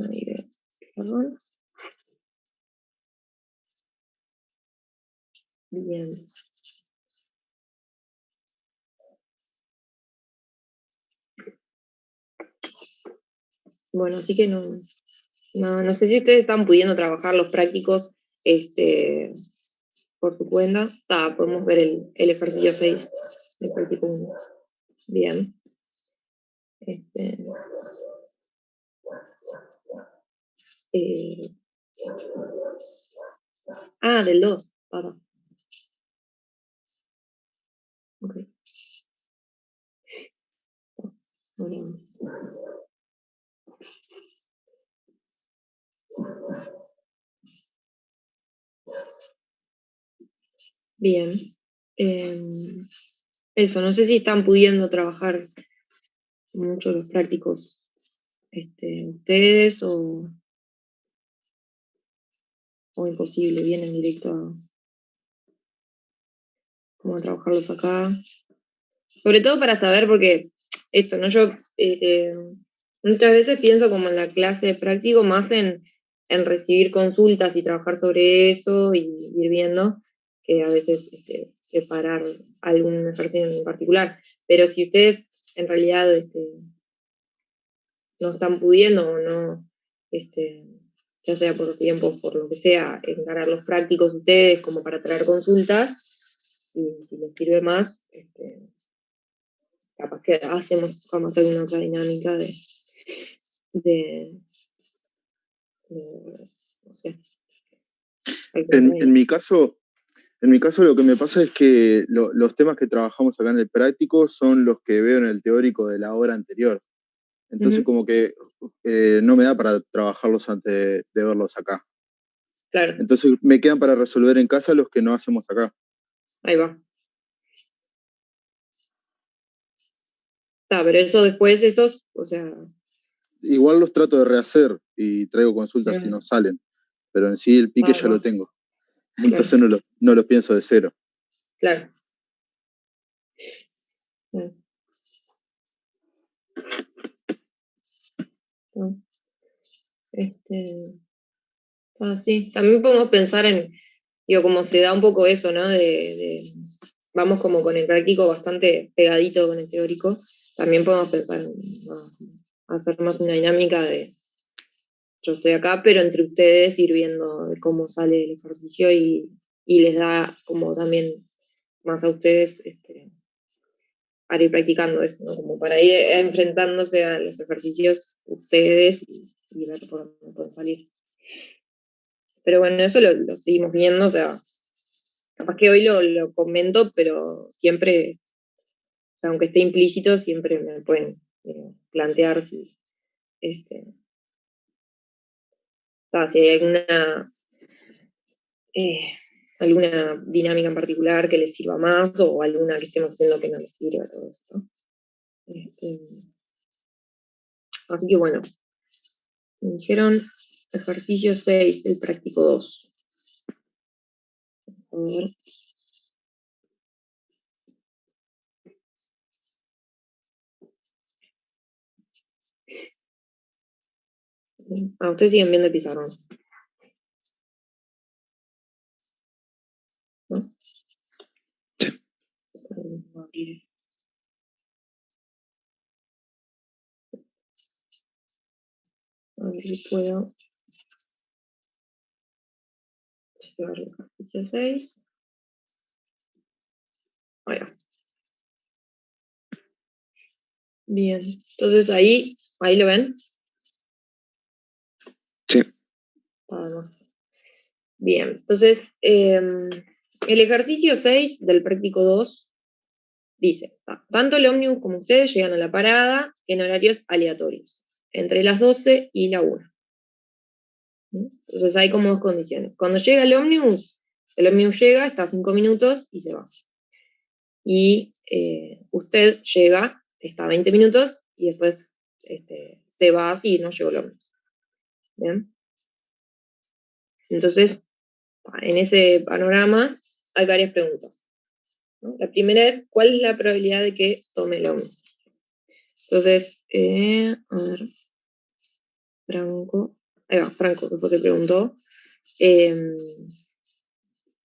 Aire, perdón. Bien. Bueno, así que no sé si ustedes están pudiendo trabajar los prácticos por su cuenta. Podemos ver el ejercicio 6 del práctico 1. Bien. Este, eh, del 2. Ok. Bueno. Bien. Eso, no sé si están pudiendo trabajar mucho los prácticos ustedes o imposible, vienen directo como a trabajarlos acá. Sobre todo para saber, porque esto, ¿no? Yo muchas veces pienso como en la clase de práctico más en recibir consultas y trabajar sobre eso y ir viendo que a veces separar algún ejercicio en particular. Pero si ustedes en realidad no están pudiendo o no, ya sea por tiempo, por lo que sea, encarar los prácticos ustedes como para traer consultas, y si les sirve más, capaz que vamos a hacer una otra dinámica de, no sé, algo por En, ahí. en mi caso, en mi caso lo que me pasa es que los temas que trabajamos acá en el práctico son los que veo en el teórico de la hora anterior. Entonces Ujú, como que no me da para trabajarlos antes de verlos acá. claro, Entonces me quedan para resolver en casa los que no hacemos acá. ahí va. Pero eso después, esos, o sea, Igual los trato de rehacer y traigo consultas si no mm, salen, pero en sí el pique ya va, lo tengo. claro, Entonces no lo pienso de cero. claro. Mm, mm, Este, sí, también podemos pensar en, digo, como se da un poco eso, ¿no? Vamos como con el práctico bastante pegadito con el teórico, también podemos pensar en hacer más una dinámica de yo estoy acá, pero entre ustedes ir viendo cómo sale el ejercicio y les da como también más a ustedes para ir practicando eso, ¿no? Como para ir enfrentándose a los ejercicios ustedes y ver por dónde pueden salir. Pero bueno, eso lo seguimos viendo, o sea, capaz que hoy lo comento, pero siempre, o sea, aunque esté implícito, siempre me pueden plantear este, si hay eh, alguna dinámica en particular que les sirva más o alguna que estemos haciendo que no les sirva, todo esto. Este, Así que bueno, me dijeron ejercicio 6 del práctico 2. A ver. Ustedes siguen viendo el pizarrón, ¿no? Voy a ver si puedo llevar el ejercicio 6. Ahí va. Bien, entonces ahí lo ven. Sí. Nada. Bien, entonces el ejercicio 6 del práctico 2 dice, tanto el ómnibus como ustedes llegan a la parada en horarios aleatorios, entre las 12 y la 1. Entonces hay como dos condiciones. Cuando llega el ómnibus llega, está 5 minutos y se va. Y usted llega, está 20 minutos y después se va si no llegó el ómnibus. ¿Bien? Entonces, en ese panorama hay varias preguntas, ¿no? La primera es, ¿cuál es la probabilidad de que tome el ómnibus? Entonces, a ver, Franco. Ahí va, Franco, que fue que preguntó.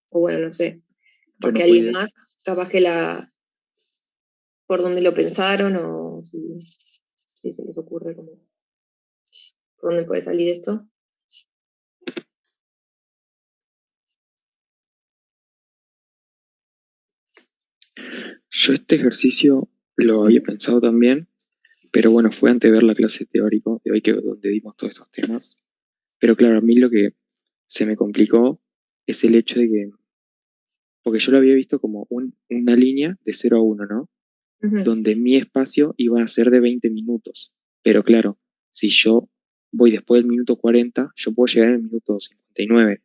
O bueno, no sé. Yo Capaz no que fui alguien de... más, capaz que por dónde lo pensaron, o si se les ocurre como por dónde puede salir esto. Yo este ejercicio lo había pensado también, pero bueno, fue antes de ver la clase teórico de hoy donde dimos todos estos temas. Pero claro, a mí lo que se me complicó es el hecho de que, porque yo lo había visto como una línea de 0 a 1, ¿no? Ujú. Donde mi espacio iba a ser de 20 minutos. Pero claro, si yo voy después del minuto 40, yo puedo llegar en el minuto 59.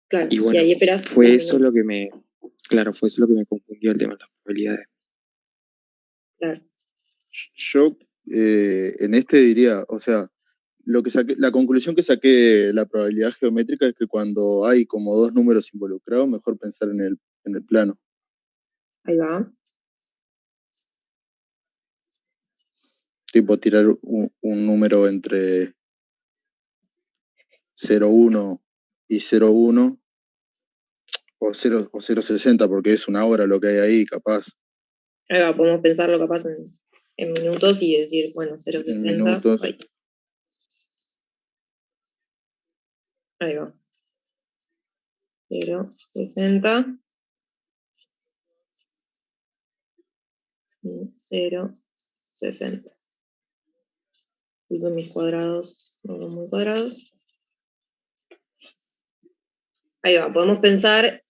Claro, Y y bueno, ahí esperas fue 10 eso minutos. lo que me, claro, fue eso lo que me confundió el tema de las probabilidades. Claro. Yo en este diría, o sea, la conclusión que saqué de la probabilidad geométrica es que cuando hay como dos números involucrados, mejor pensar en el plano. Ahí va. Tipo tirar un número entre 0,1 y 0,1 o 0,60 porque es una hora lo que hay ahí, capaz, Ahí va, podemos pensarlo capaz en minutos y decir, bueno, en 0,60. minutos. Ahí va. 0,60 y 0,60. Disculpen mis cuadrados, no son muy cuadrados. Ahí va, podemos pensar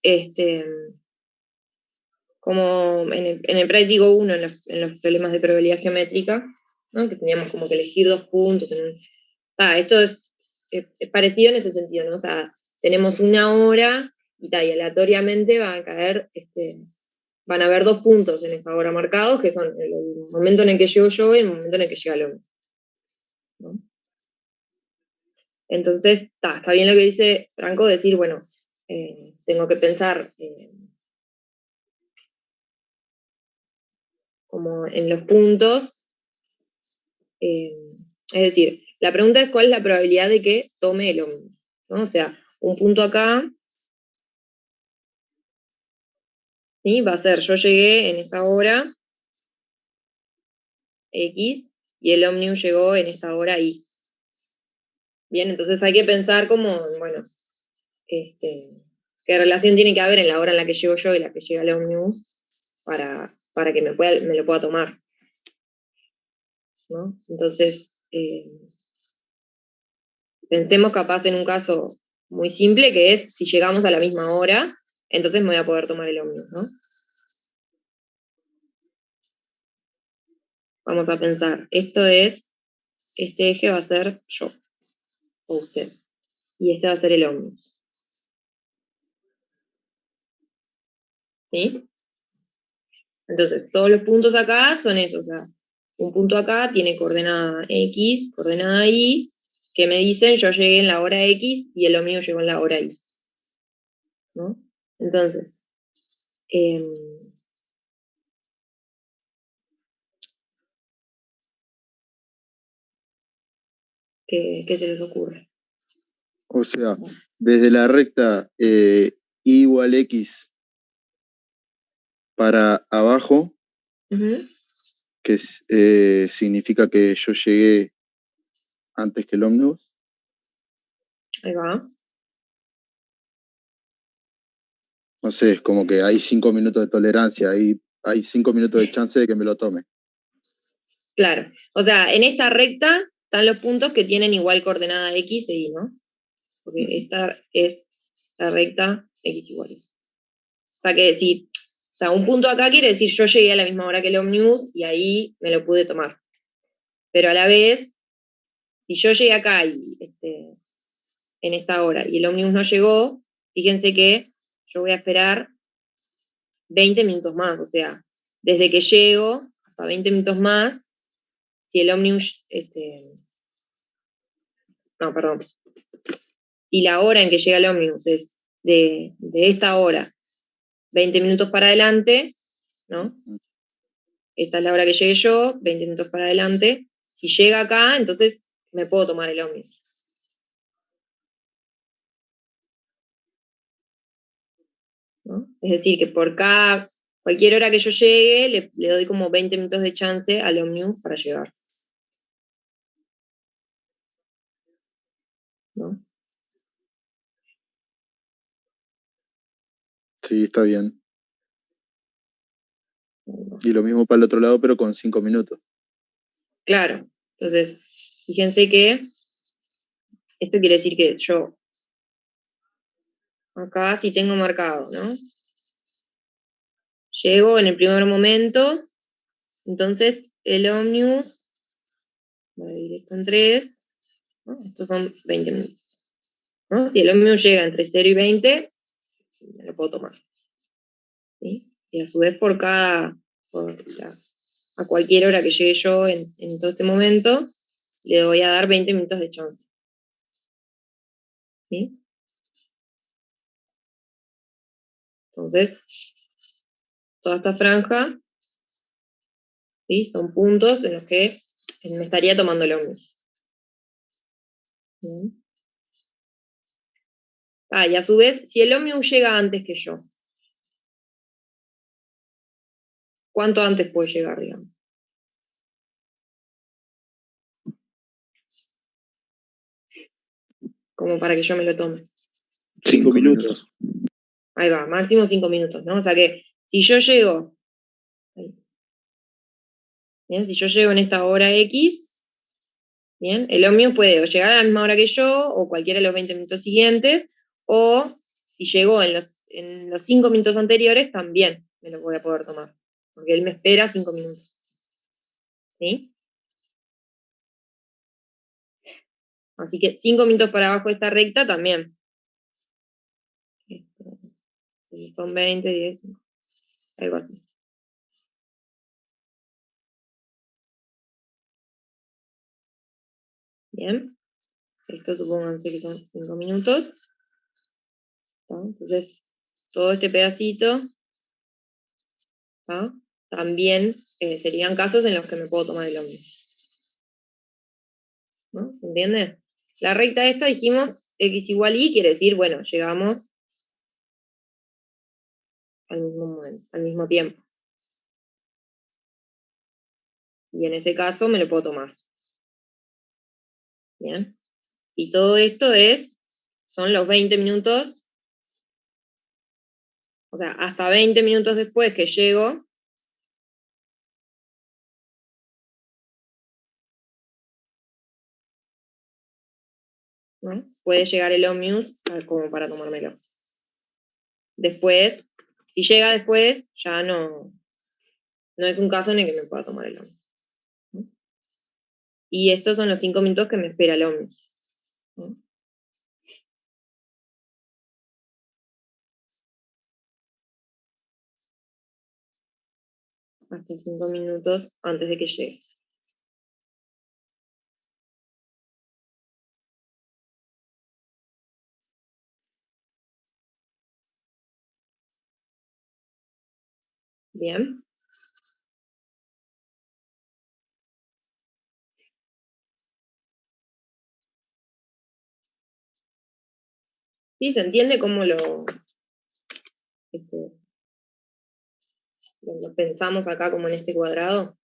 como en el práctico 1, en los problemas de probabilidad geométrica, ¿no? Que teníamos como que elegir dos puntos. Esto es parecido en ese sentido, ¿no? O sea, tenemos una hora y aleatoriamente van a haber dos puntos en esa hora marcados, que son el momento en el que llego yo y el momento en el que llega el hombre, ¿no? Entonces, está bien lo que dice Franco, decir, bueno, tengo que pensar como en los puntos. Es decir, la pregunta es cuál es la probabilidad de que tome el ómnibus, ¿no? O sea, un punto acá, ¿sí? Va a ser, yo llegué en esta hora X y el ómnibus llegó en esta hora Y. Bien, entonces hay que pensar como, bueno, qué relación tiene que haber en la hora en la que llego yo y la que llega el ómnibus para que me lo pueda tomar, ¿no? Entonces, pensemos capaz en un caso muy simple que es si llegamos a la misma hora, entonces me voy a poder tomar el ómnibus, ¿no? Vamos a pensar, este eje va a ser yo o usted, y este va a ser el ómnibus, ¿sí? Entonces, todos los puntos acá son esos, o sea, un punto acá tiene coordenada X, coordenada Y, que me dicen yo llegué en la hora X y el ómnibus llegó en la hora Y, ¿no? Entonces, em, ¿qué se les ocurre? O sea, desde la recta y igual x para abajo, Ujú. que significa que yo llegué antes que el ómnibus. Ahí va. No sé, es como que hay 5 minutos de tolerancia, hay 5 minutos de chance de que me lo tome. Claro. O sea, en esta recta están los puntos que tienen igual coordenada X e Y, ¿no? Porque esta es la recta X igual Y. O sea que si, o sea, un punto acá quiere decir yo llegué a la misma hora que el ómnibus y ahí me lo pude tomar. Pero a la vez, si yo llegué acá en esta hora y el ómnibus no llegó, fíjense que yo voy a esperar 20 minutos más. O sea, desde que llego hasta 20 minutos más, si el ómnibus, no, perdón, si la hora en que llega el ómnibus es de esta hora 20 minutos para adelante, ¿no? Esta es la hora que llegué yo, 20 minutos para adelante. Si llega acá, entonces me puedo tomar el ómnibus. ¿No? Es decir, que por cualquier hora que yo llegue, le doy como 20 minutos de chance al ómnibus para llegar. ¿No? Sí, está bien. Y lo mismo para el otro lado, pero con 5 minutos. Claro. Entonces, fíjense que esto quiere decir que yo acá sí tengo marcado, ¿no? Llego en el primer momento, entonces el ómnibus, voy a dividir esto en 3, ¿no? Estos son 20 minutos. ¿No? Si el ómnibus llega entre 0 y 20, me lo puedo tomar. ¿Sí? Y a su vez a cualquier hora que llegue yo en todo este momento, le voy a dar 20 minutos de chance. ¿Sí? Entonces, toda esta franja, ¿sí? Son puntos en los que me estaría tomando el ómnibus. ¿Bien? Y a su vez, si el ómnibus llega antes que yo, ¿cuánto antes puede llegar, digamos? Como para que yo me lo tome. 5 minutos. Ahí va, máximo 5 minutos, ¿no? O sea que si yo llego, bien, si yo llego en esta hora X, bien, el ómnibus puede o llegar a la misma hora que yo, o cualquiera de los 20 minutos siguientes, o si llegó en los 5 minutos anteriores, también me lo voy a poder tomar, porque él me espera 5 minutos. ¿Sí? Así que 5 minutos para abajo de esta recta también. Son 20, 10, algo así. Bien. Esto supónganse que son 5 minutos. ¿Tá? Entonces, todo este pedacito, ¿tá? También serían casos en los que me puedo tomar el ómnibus. ¿No? ¿Se entiende? La recta esta dijimos x igual y, quiere decir, bueno, llegamos al mismo momento, al mismo tiempo. Y en ese caso me lo puedo tomar. Bien. Y todo esto son los 20 minutos, o sea, hasta 20 minutos después que llego, ¿no? Puede llegar el ómnibus como para tomármelo. Después, si llega después, ya no es un caso en el que me pueda tomar el ómnibus. ¿No? Y estos son los 5 minutos que me espera el ómnibus. ¿No? Hasta 5 minutos antes de que llegue. Bien. ¿Sí? ¿Se entiende cómo este, lo pensamos acá como en este cuadrado?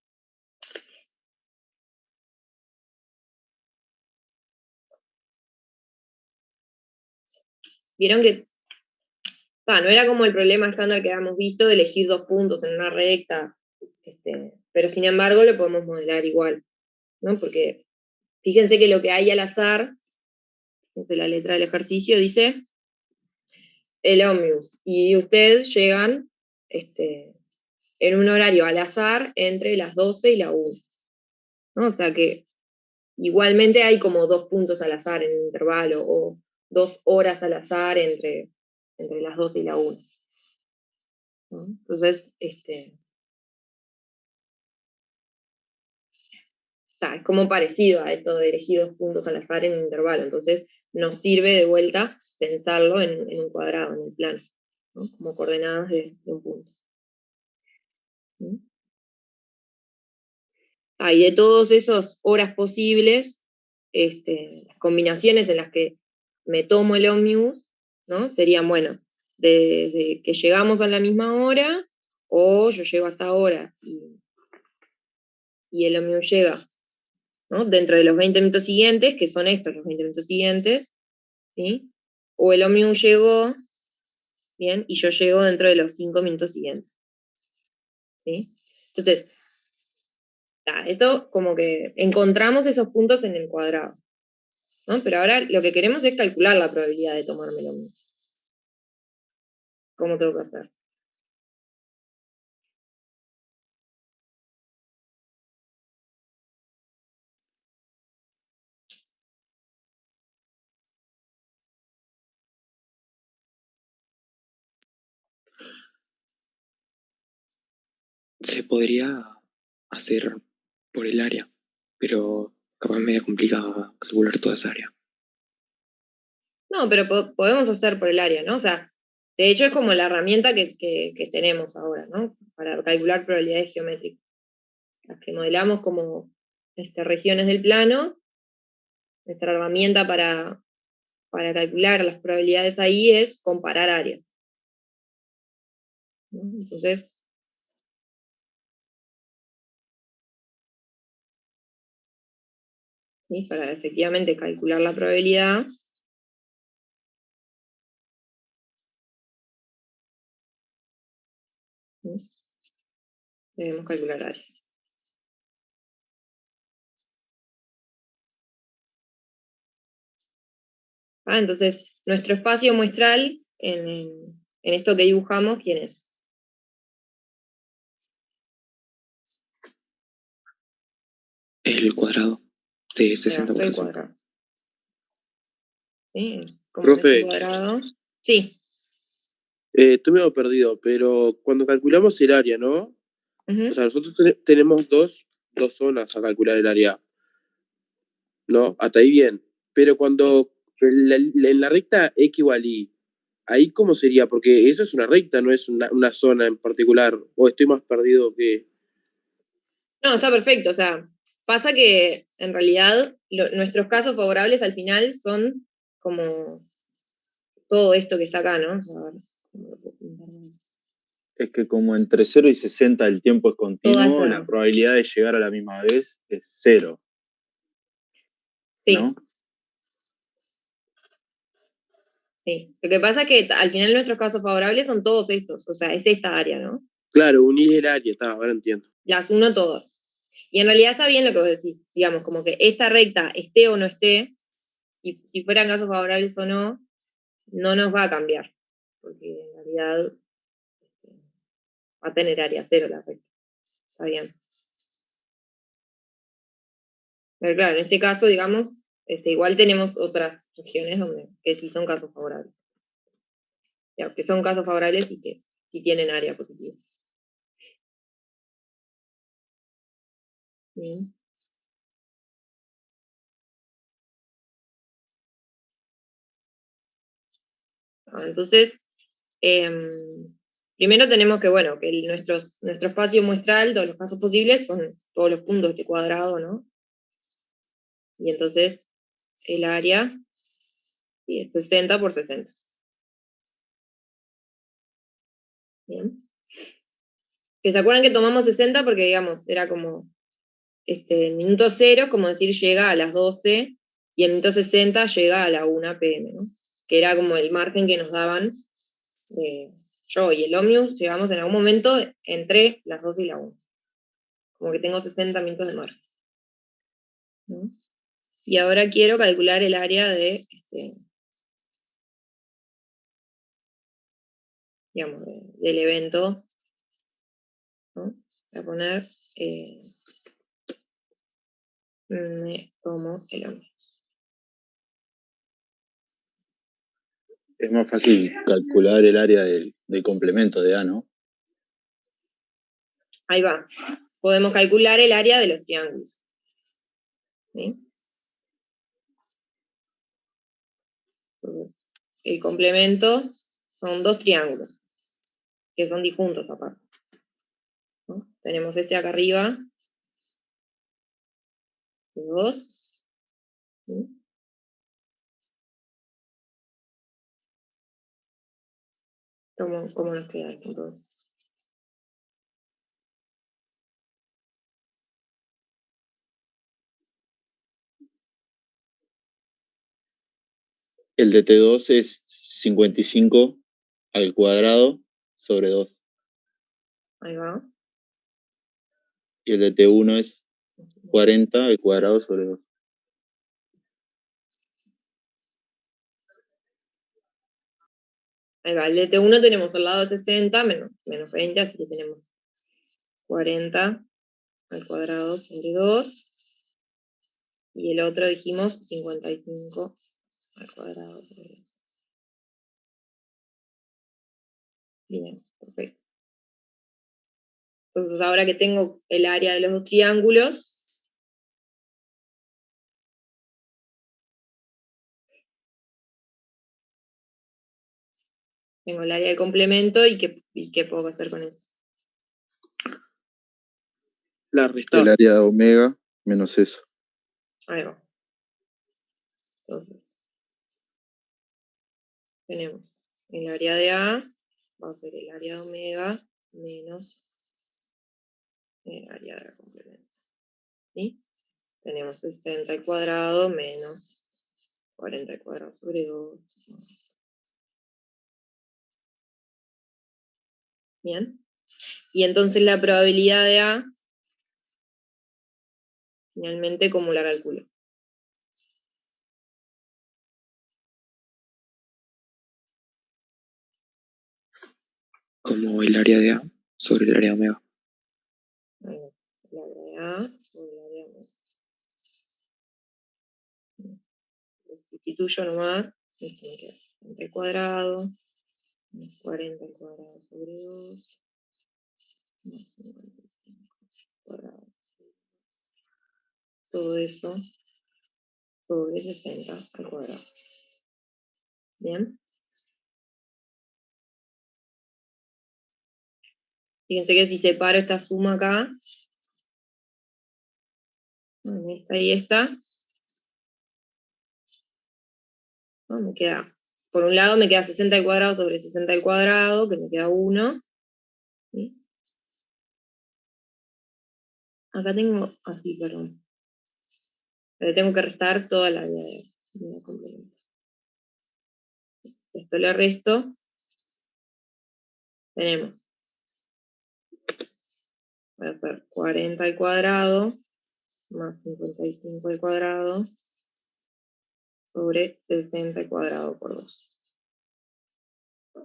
Vieron que no era como el problema estándar que habíamos visto de elegir 2 puntos en una recta, pero sin embargo lo podemos modelar igual, ¿no? Porque fíjense que lo que hay al azar, fíjense la letra del ejercicio, dice el ómnibus, y ustedes llegan en un horario al azar entre las 12 y la 1, ¿no? O sea que igualmente hay como 2 puntos al azar en el intervalo, o 2 horas al azar entre las 12 y la 1. ¿No? Entonces, es como parecido a esto de elegir 2 puntos al azar en el intervalo. Entonces, nos sirve de vuelta pensarlo en un cuadrado, en el plano, ¿no? Como coordenadas de un punto. ¿Sí? Y de todas esas horas posibles, las combinaciones en las que me tomo el ómnibus, ¿no? Serían, bueno, de que llegamos a la misma hora, o yo llego hasta ahora y el ómnibus llega, ¿no? Dentro de los 20 minutos siguientes, que son estos los 20 minutos siguientes, ¿sí? O el ómnibus llegó, bien, y yo llego dentro de los 5 minutos siguientes, ¿sí? Entonces, esto como que encontramos esos puntos en el cuadrado, ¿no? Pero ahora lo que queremos es calcular la probabilidad de tomarme el ómnibus. ¿Cómo tengo que hacer? Se podría hacer por el área, pero capaz medio complicado calcular toda esa área. No, pero podemos hacer por el área, ¿no? O sea, de hecho es como la herramienta que tenemos ahora, ¿no? Para calcular probabilidades geométricas. Las que modelamos como regiones del plano, nuestra herramienta para calcular las probabilidades ahí es comparar áreas, ¿no? Entonces, ¿sí? Para efectivamente calcular la probabilidad, ¿sí? Debemos calcular áreas. Entonces, nuestro espacio muestral en esto que dibujamos, ¿quién es? El cuadrado de 60 por El 60. cuadrado. ¿Sí? Como Profe. este cuadrado. Sí. Estoy medio perdido, pero cuando calculamos el área, ¿no? Ujú. O sea, nosotros tenemos dos zonas a calcular el área, ¿no? Hasta ahí bien. Pero cuando en la recta X igual Y, ¿ahí cómo sería? Porque eso es una recta, no es una zona en particular. O estoy más perdido que... No, está perfecto. O sea, pasa que en realidad nuestros casos favorables al final son como todo esto que está acá, ¿no? A ver, ¿cómo lo puedo pintar más? Es que como entre 0 y 60 el tiempo es Toda continuo, esa- la probabilidad de llegar a la misma vez es 0, Sí, ¿no? sí. Lo que pasa es que al final nuestros casos favorables son todos estos. O sea, es esta área, ¿no? Claro, unir el área, está, ahora entiendo. Las uno todas. Y en realidad está bien lo que vos decís. Digamos, como que esta recta esté o no esté, y si fueran casos favorables o no, no nos va a cambiar. Porque en realidad va a tener área cero la recta. Está bien. Pero claro, en este caso, digamos, igual tenemos otras regiones que sí son casos favorables. Ya, que son casos favorables y que sí tienen área positiva. Bien. Entonces, primero tenemos que, bueno, que nuestro espacio muestral, todos los casos posibles, son todos los puntos de este cuadrado, ¿no? Y entonces el área sí, es 60 por 60. Bien. Que se acuerdan que tomamos 60 porque, digamos, era como el minuto 0, como decir, llega a las 12 y el minuto 60 llega a la 1 p.m., ¿no? Que era como el margen que nos daban yo y el ómnibus, llegamos en algún momento entre las 12 y la 1. Como que tengo 60 minutos de margen, ¿no? Y ahora quiero calcular el área digamos, del evento, ¿no? Voy a poner, me tomo el ómnibus. Es más fácil calcular el área del complemento de A, ¿no? Ahí va. Podemos calcular el área de los triángulos. ¿Sí? El complemento son dos triángulos, que son disjuntos aparte, ¿no? Tenemos este acá arriba de 2. ¿Sí? ¿Cómo nos queda esto entonces? El de T2 es 55 al cuadrado sobre 2. Ahí va. Y el de T1 es 40 al cuadrado sobre 2. Ahí va. El de T1 tenemos al lado 60 menos 20, así que tenemos 40 al cuadrado sobre 2. Y el otro dijimos 55 al cuadrado sobre 2. Bien, perfecto. Entonces ahora que tengo el área de los dos triángulos, tengo el área de complemento y ¿qué puedo hacer con eso? La El restar. área de omega menos eso. Ahí va. Entonces, tenemos el área de A, va a ser el área de omega menos el área de complemento. ¿Sí? Tenemos 60 al cuadrado menos 40 al cuadrado sobre 2. Bien. Y entonces la probabilidad de A, finalmente, ¿cómo la calculo? Como el área de A sobre el área de omega. Bueno, el área de A sobre el área de omega. Lo sustituyo nomás. Esto me queda 60 al cuadrado, más 40 al cuadrado sobre 2, más 55 al cuadrado. Todo eso sobre 60 al cuadrado. Bien. Fíjense que si separo esta suma acá, en esta y esta, ¿no? Me queda, por un lado me queda 60 al cuadrado sobre 60 al cuadrado, que me queda 1. ¿Sí? Acá tengo, así, perdón. Le tengo que restar toda la área de complemento. Esto le resto. Tenemos, voy a hacer 40 al cuadrado más 55 al cuadrado sobre 60 al cuadrado por 2.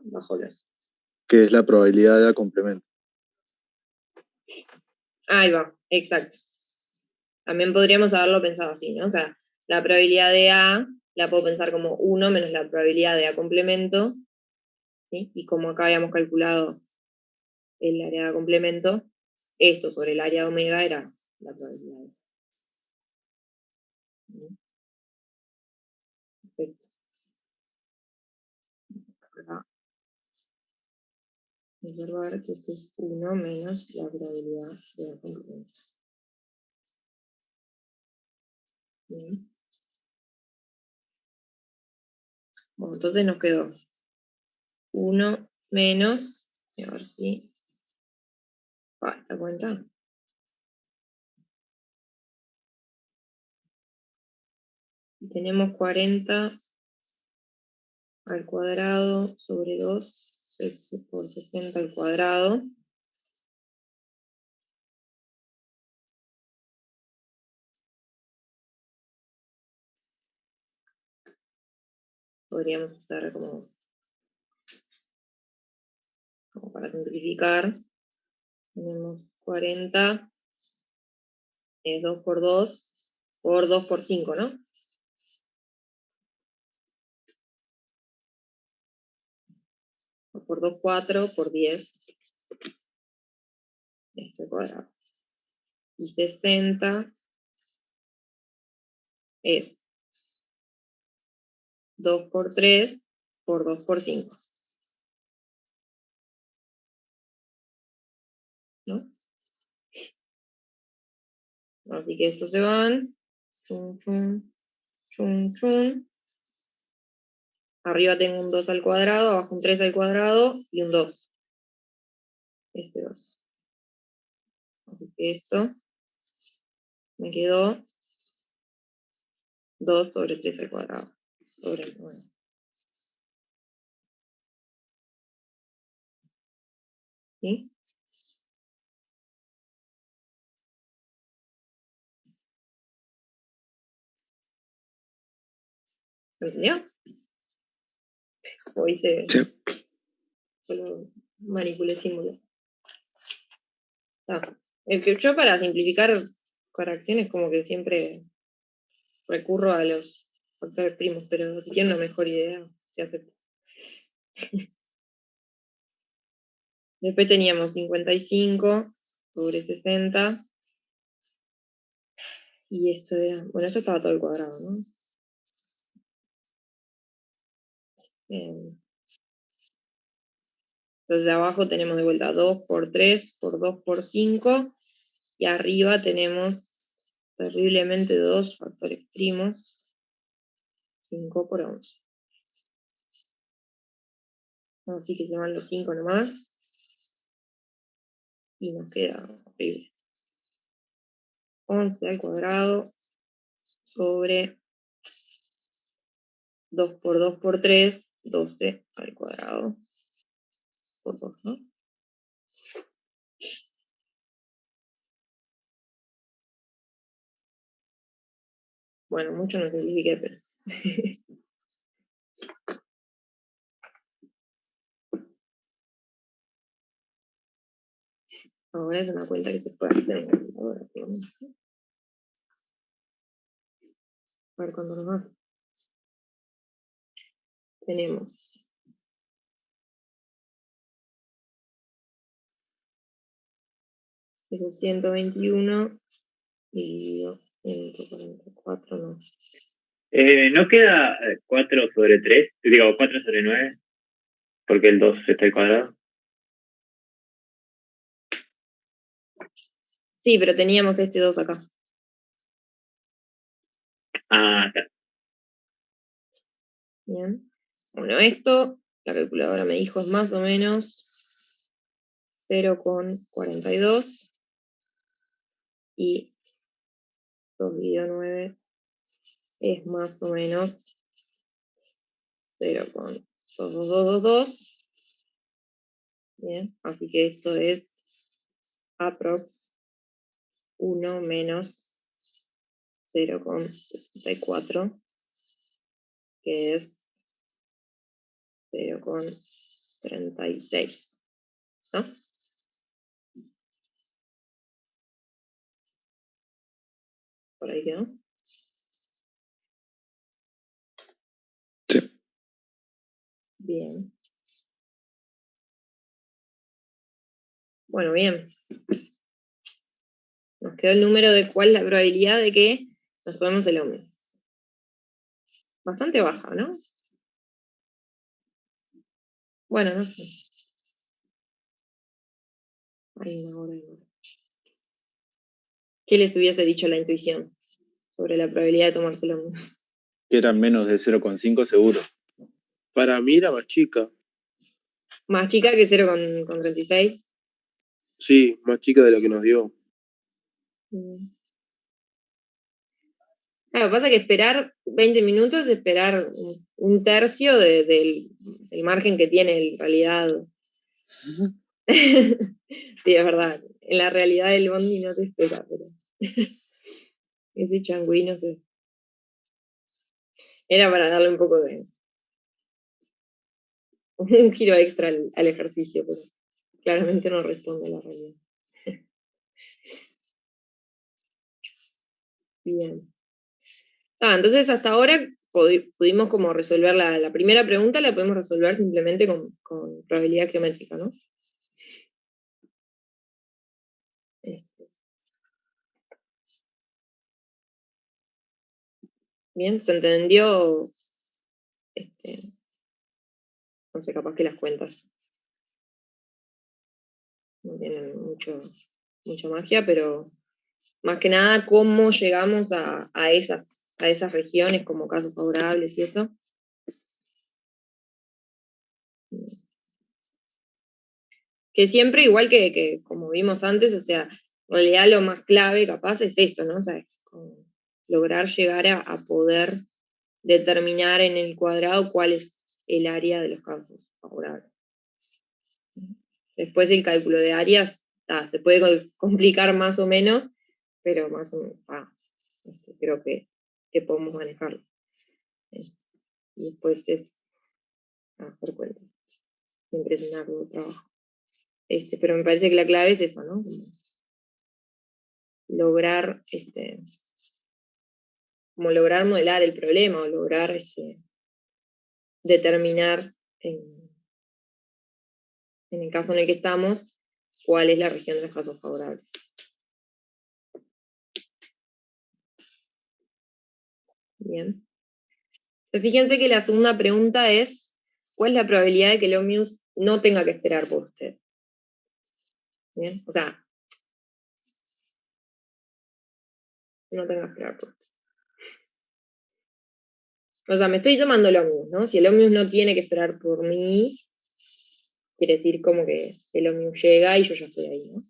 Bajo los. Que es la probabilidad de A complemento. Ahí va, exacto. También podríamos haberlo pensado así, ¿no? O sea, la probabilidad de A la puedo pensar como 1 menos la probabilidad de A complemento, ¿sí? Y como acá habíamos calculado el área de complemento, esto sobre el área de omega era la probabilidad de esa. Perfecto. Acá, observar que esto es 1 menos la probabilidad de A complemento. Bien. Bueno, entonces nos quedó 1 menos, a ver si, ¿la cuenta? Tenemos 40 al cuadrado sobre 2 por 60 al cuadrado. Podríamos usar como para simplificar. Tenemos 40, 2 por 2, por 2 por 5, ¿no? O por 2, 4, por 10, este cuadrado. Y 60 es 2 por 3, por 2 por 5. ¿No? Así que estos se van. Chun, chun, chun, chun. Arriba tengo un 2 al cuadrado, abajo un 3 al cuadrado y un 2. Este 2. Así que esto me quedó 2 sobre 3 al cuadrado. Sobre 9. ¿Sí? ¿Me entendió? O hice, Sí. solo manipulé símbolos. Yo para simplificar correcciones como que siempre recurro a los factores primos, pero si tienen una mejor idea, se acepta. Después teníamos 55 sobre 60. Y esto era, bueno, esto estaba todo al cuadrado, ¿no? Bien. Entonces abajo tenemos de vuelta 2 por 3 por 2 por 5. Y arriba tenemos terriblemente 2 factores primos. 5 por 11. Así que se van los 5 nomás. Y nos queda horrible. 11 al cuadrado sobre 2 por 2 por 3, 12 al cuadrado por 2, ¿no? Bueno, mucho no simplifiqué, pero... Ahora es una cuenta que se puede hacer en la computadora, por lo menos, ¿no? A ver cuándo nos va. Tenemos esos 121 dividido 144, no. ¿No queda 4 sobre 3? Digo, 4 sobre 9, porque el 2 está al cuadrado. Sí, pero teníamos este 2 acá. Ah, está. Bien. Bueno, esto, la calculadora me dijo, es más o menos 0,42 y 2 dividido 9 es más o menos 0,22222. Bien, así que esto es aprox 1 menos 0,64, que es 0,36, ¿no? Por ahí quedó. Sí. Bien. Bueno, bien. Nos quedó el número de cuál es la probabilidad de que nos tomemos el ómnibus. Bastante baja, ¿no? Bueno, no sé. Hay una hora y media. ¿Qué les hubiese dicho la intuición sobre la probabilidad de tomarse el ómnibus? Que eran menos de 0,5 seguro. Para mí era más chica. Más chica que 0,36. Sí, más chica de lo que nos dio. Claro, pasa que esperar 20 minutos es esperar un tercio del margen que tiene en realidad. Sí, es verdad. En la realidad del bondi no te espera, pero ese changüí, no sé. Era para darle un poco de un giro extra al ejercicio, pero claramente no responde a la realidad. Bien. Entonces hasta ahora pudimos como resolver la primera pregunta, la podemos resolver simplemente con probabilidad geométrica, ¿no? Bien, ¿se entendió? No sé, capaz que las cuentas no tienen mucha magia, pero Más que nada, cómo llegamos a esas regiones como casos favorables y eso. Que siempre, igual que como vimos antes, o sea, en realidad lo más clave capaz es esto, ¿no? O sea, es como lograr llegar a poder determinar en el cuadrado cuál es el área de los casos favorables. Después el cálculo de áreas se puede complicar más o menos, pero más o menos creo que podemos manejarlo. Y después es hacer cuentas. Siempre es un arduo trabajo. Pero me parece que la clave es eso, ¿no? Como lograr, como lograr modelar el problema o lograr determinar en el caso en el que estamos cuál es la región de los casos favorables. Bien. Entonces, fíjense que la segunda pregunta es, ¿cuál es la probabilidad de que el Omnius no tenga que esperar por usted? Bien, o sea, no tenga que esperar por usted. O sea, me estoy tomando el Omnius, ¿no? Si el Omnius no tiene que esperar por mí, quiere decir como que el Omnius llega y yo ya estoy ahí, ¿no?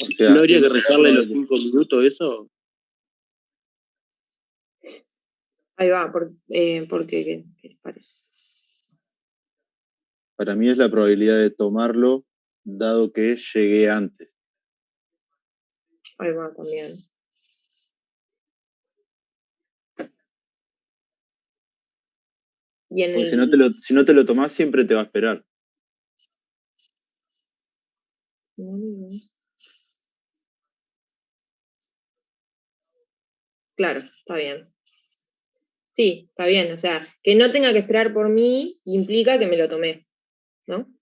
O sea, ¿No habría que es rezarle los probable. 5 minutos eso? Ahí va, porque, ¿qué les parece? Para mí es la probabilidad de tomarlo, dado que llegué antes. Ahí va también. Y en Porque el... si no te lo tomás, siempre te va a esperar. Claro, está bien. Sí, está bien. O sea, que no tenga que esperar por mí implica que me lo tomé, ¿no?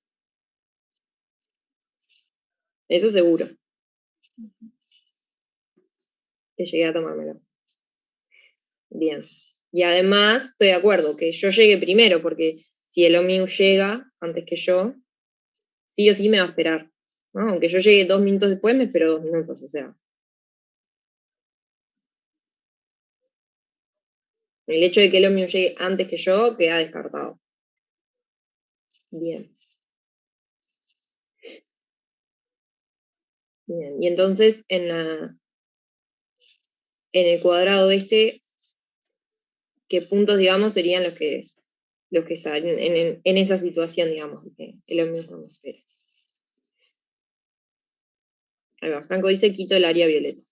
Eso seguro. Que llegué a tomármelo. Bien. Y además, estoy de acuerdo, que yo llegue primero, porque si el Omnius llega antes que yo, sí o sí me va a esperar, ¿no? Aunque yo llegue 2 minutos después, me espero 2 minutos, o sea. El hecho de que el Omnius llegue antes que yo queda descartado. Bien. Bien. Y entonces, en el cuadrado ¿qué puntos, digamos, serían los que están en esa situación, digamos, que el Omnius no me espera? Ahí va, Franco dice, quito el área violeta.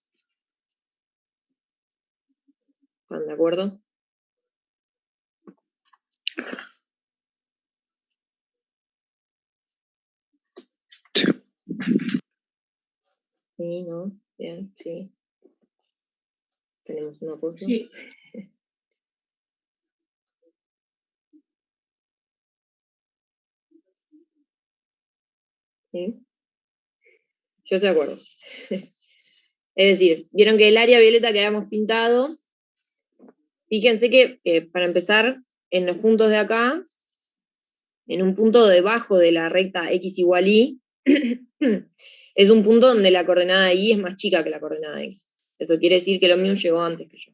¿Están de acuerdo? Sí. Sí, ¿no? Bien, sí. Tenemos un apoyo. Sí. ¿Sí? Yo estoy de acuerdo. Es decir, vieron que el área violeta que habíamos pintado, fíjense que para empezar, en los puntos de acá, en un punto debajo de la recta x igual y, es un punto donde la coordenada y es más chica que la coordenada x. Eso quiere decir que el Omnium llegó antes que yo,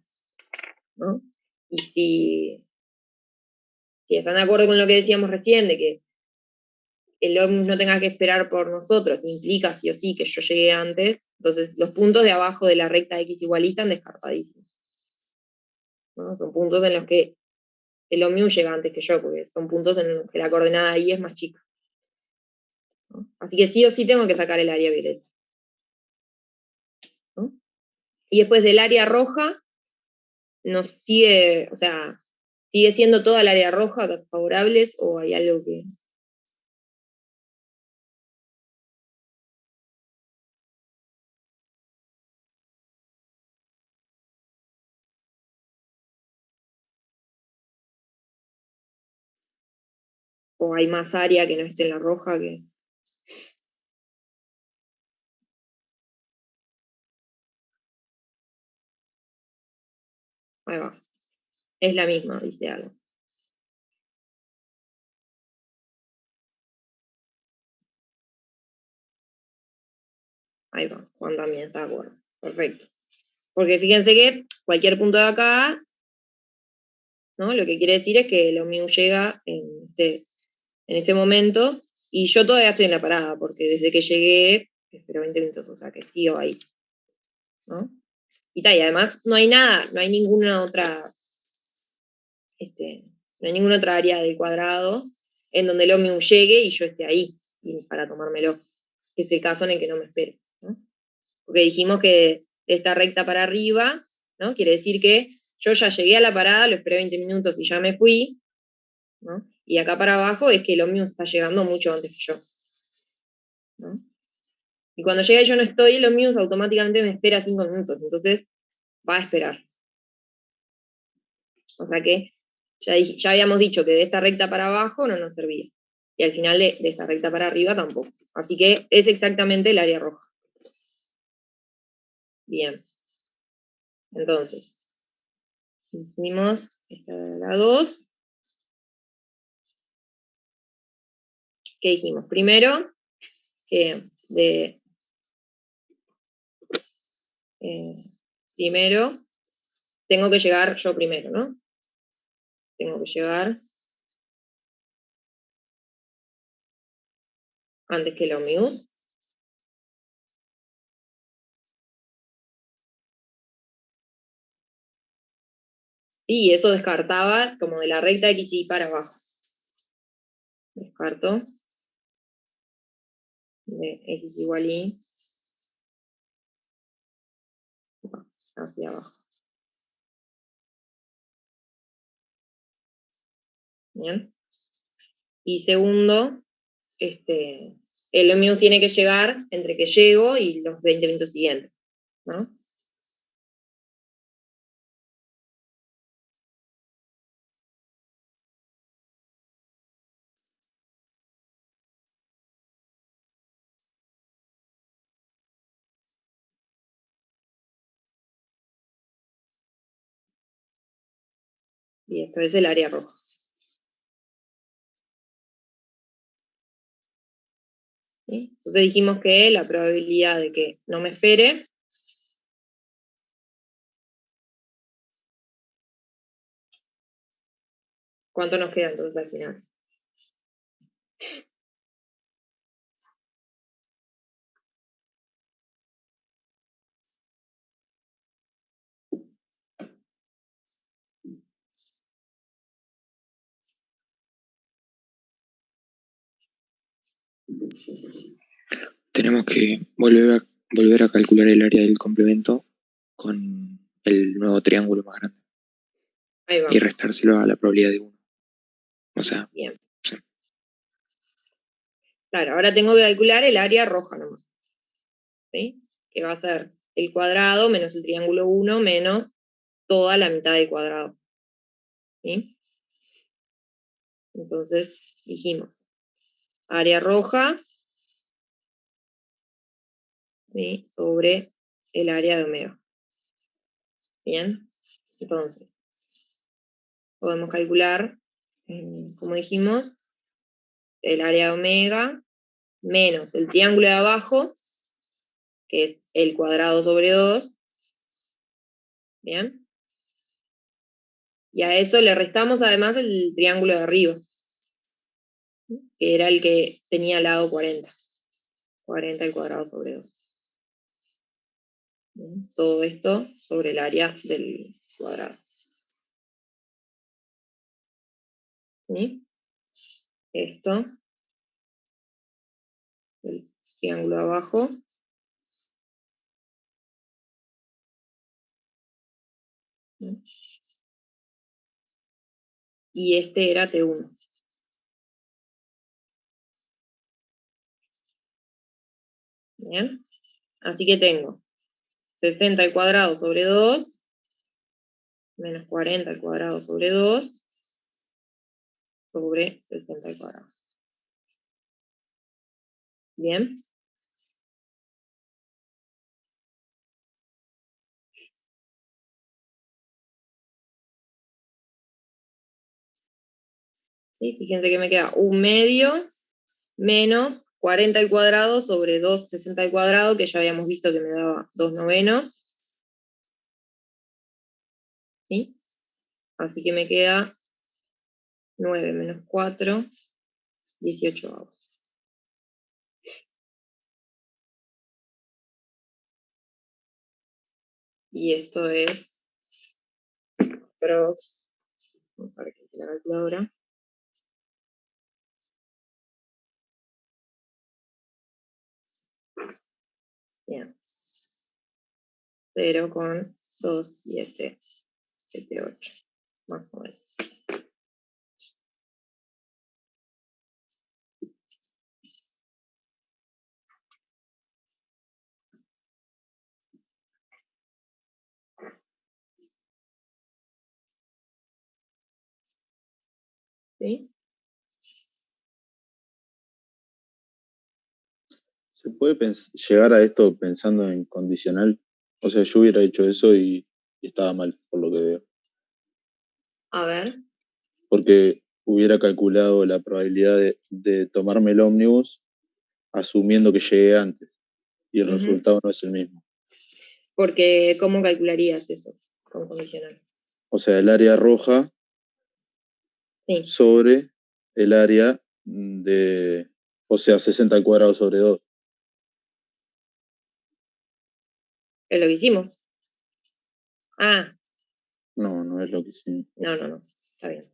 ¿no? Y si están de acuerdo con lo que decíamos recién, de que el Omnium no tenga que esperar por nosotros, implica sí o sí que yo llegué antes, entonces los puntos de abajo de la recta x igual y están descartadísimos, ¿no? Son puntos en los que el Omnium llega antes que yo, porque son puntos en los que la coordenada y es más chica, ¿no? Así que sí o sí tengo que sacar el área violeta, ¿no? Y después del área roja, nos sigue, o sea, sigue siendo toda el área roja casos favorables, o hay algo que... o hay más área que no esté en la roja que... Ahí va. Es la misma, dice algo. Ahí va, Juan también está de acuerdo. Perfecto. Porque fíjense que cualquier punto de acá, ¿no? Lo que quiere decir es que el ómnibus llega en este momento, y yo todavía estoy en la parada, porque desde que llegué, espero 20 minutos, o sea que sigo ahí, ¿no? Y además no hay nada, no hay ninguna otra, no hay ninguna otra área del cuadrado en donde el ómnibus llegue y yo esté ahí, para tomármelo, que es el caso en el que no me espere, ¿no? Porque dijimos que de esta recta para arriba, ¿no? Quiere decir que yo ya llegué a la parada, lo esperé 20 minutos y ya me fui, ¿no? Y acá para abajo es que el ómnibus está llegando mucho antes que yo, ¿no? Y cuando llega y yo no estoy, el ómnibus automáticamente me espera 5 minutos, entonces va a esperar. O sea que ya habíamos dicho que de esta recta para abajo no nos servía. Y al final de esta recta para arriba tampoco. Así que es exactamente el área roja. Bien. Entonces, hicimos esta de la 2. ¿Qué dijimos? Primero, que primero tengo que llegar yo primero, ¿no? Tengo que llegar antes que el ómnibus. Y eso descartaba como de la recta X y para abajo. Descarto de X igual Y hacia abajo. Bien. Y segundo, el ómnibus tiene que llegar entre que llego y los 20 minutos siguientes, ¿no? Y esto es el área roja. ¿Sí? Entonces dijimos que la probabilidad de que no me espere ¿cuánto nos queda entonces al final? Tenemos que volver a calcular el área del complemento con el nuevo triángulo más grande Ahí y vamos. restárselo a la probabilidad de 1. O sea, Bien. sí. Claro, ahora tengo que calcular el área roja nomás. ¿Sí? Que va a ser el cuadrado menos el triángulo 1 menos toda la mitad del cuadrado. ¿Sí? Entonces dijimos, área roja, ¿sí? Sobre el área de omega. Bien, entonces podemos calcular, como dijimos, el área de omega menos el triángulo de abajo, que es el cuadrado sobre 2. Bien. Y a eso le restamos además el triángulo de arriba, que era el que tenía lado 40. 40 al cuadrado sobre 2. Bien. Todo esto sobre el área del cuadrado. ¿Sí? Esto, el triángulo de abajo, ¿sí? Y este era T1. Bien. Así que tengo 60 al cuadrado sobre 2 menos 40 al cuadrado sobre 2 sobre 60 al cuadrado. Bien. ¿Sí? Fíjense que me queda 1 medio menos 40 al cuadrado sobre 2 60 al cuadrado, que ya habíamos visto que me daba 2 novenos. ¿Sí? Así que me queda 9 menos 4, 18 avos. Y esto es prox, para que la calculadora. Bien. 0,2778, más o menos. ¿Sí? ¿Se puede llegar a esto pensando en condicional? O sea, yo hubiera hecho eso y estaba mal, por lo que veo. A ver. Porque hubiera calculado la probabilidad de tomarme el ómnibus asumiendo que llegué antes. Y el resultado no es el mismo. Porque, ¿cómo calcularías eso con condicional? O sea, el área roja Sí, sobre el área de, o sea, 60 al cuadrado sobre 2. es lo que hicimos. Ah, No, no es lo que sí. no, está bien.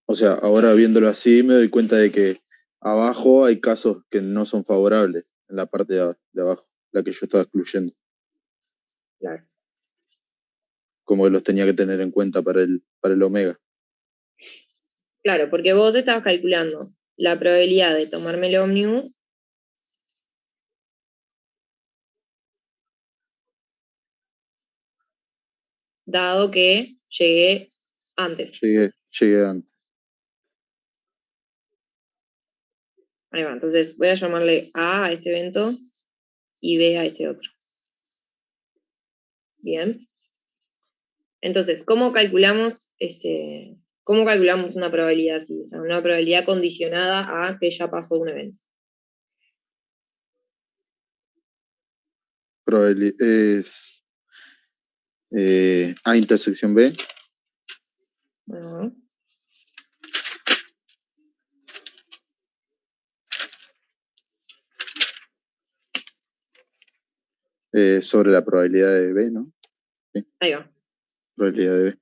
O sea, ahora viéndolo así me doy cuenta de que abajo hay casos que no son favorables en la parte de abajo, la que yo estaba excluyendo. Claro. Como que los tenía que tener en cuenta para el omega. Claro, porque vos estabas calculando la probabilidad de tomarme el ómnibus dado que llegué antes. Llegué antes. Ahí va, entonces voy a llamarle A a este evento y B a este otro. Bien. Entonces, ¿cómo calculamos una probabilidad así? O sea, una probabilidad condicionada a que ya pasó un evento. Es A intersección B. Bueno, Sobre la probabilidad de B, ¿no? Sí, ahí va. probabilidad de B.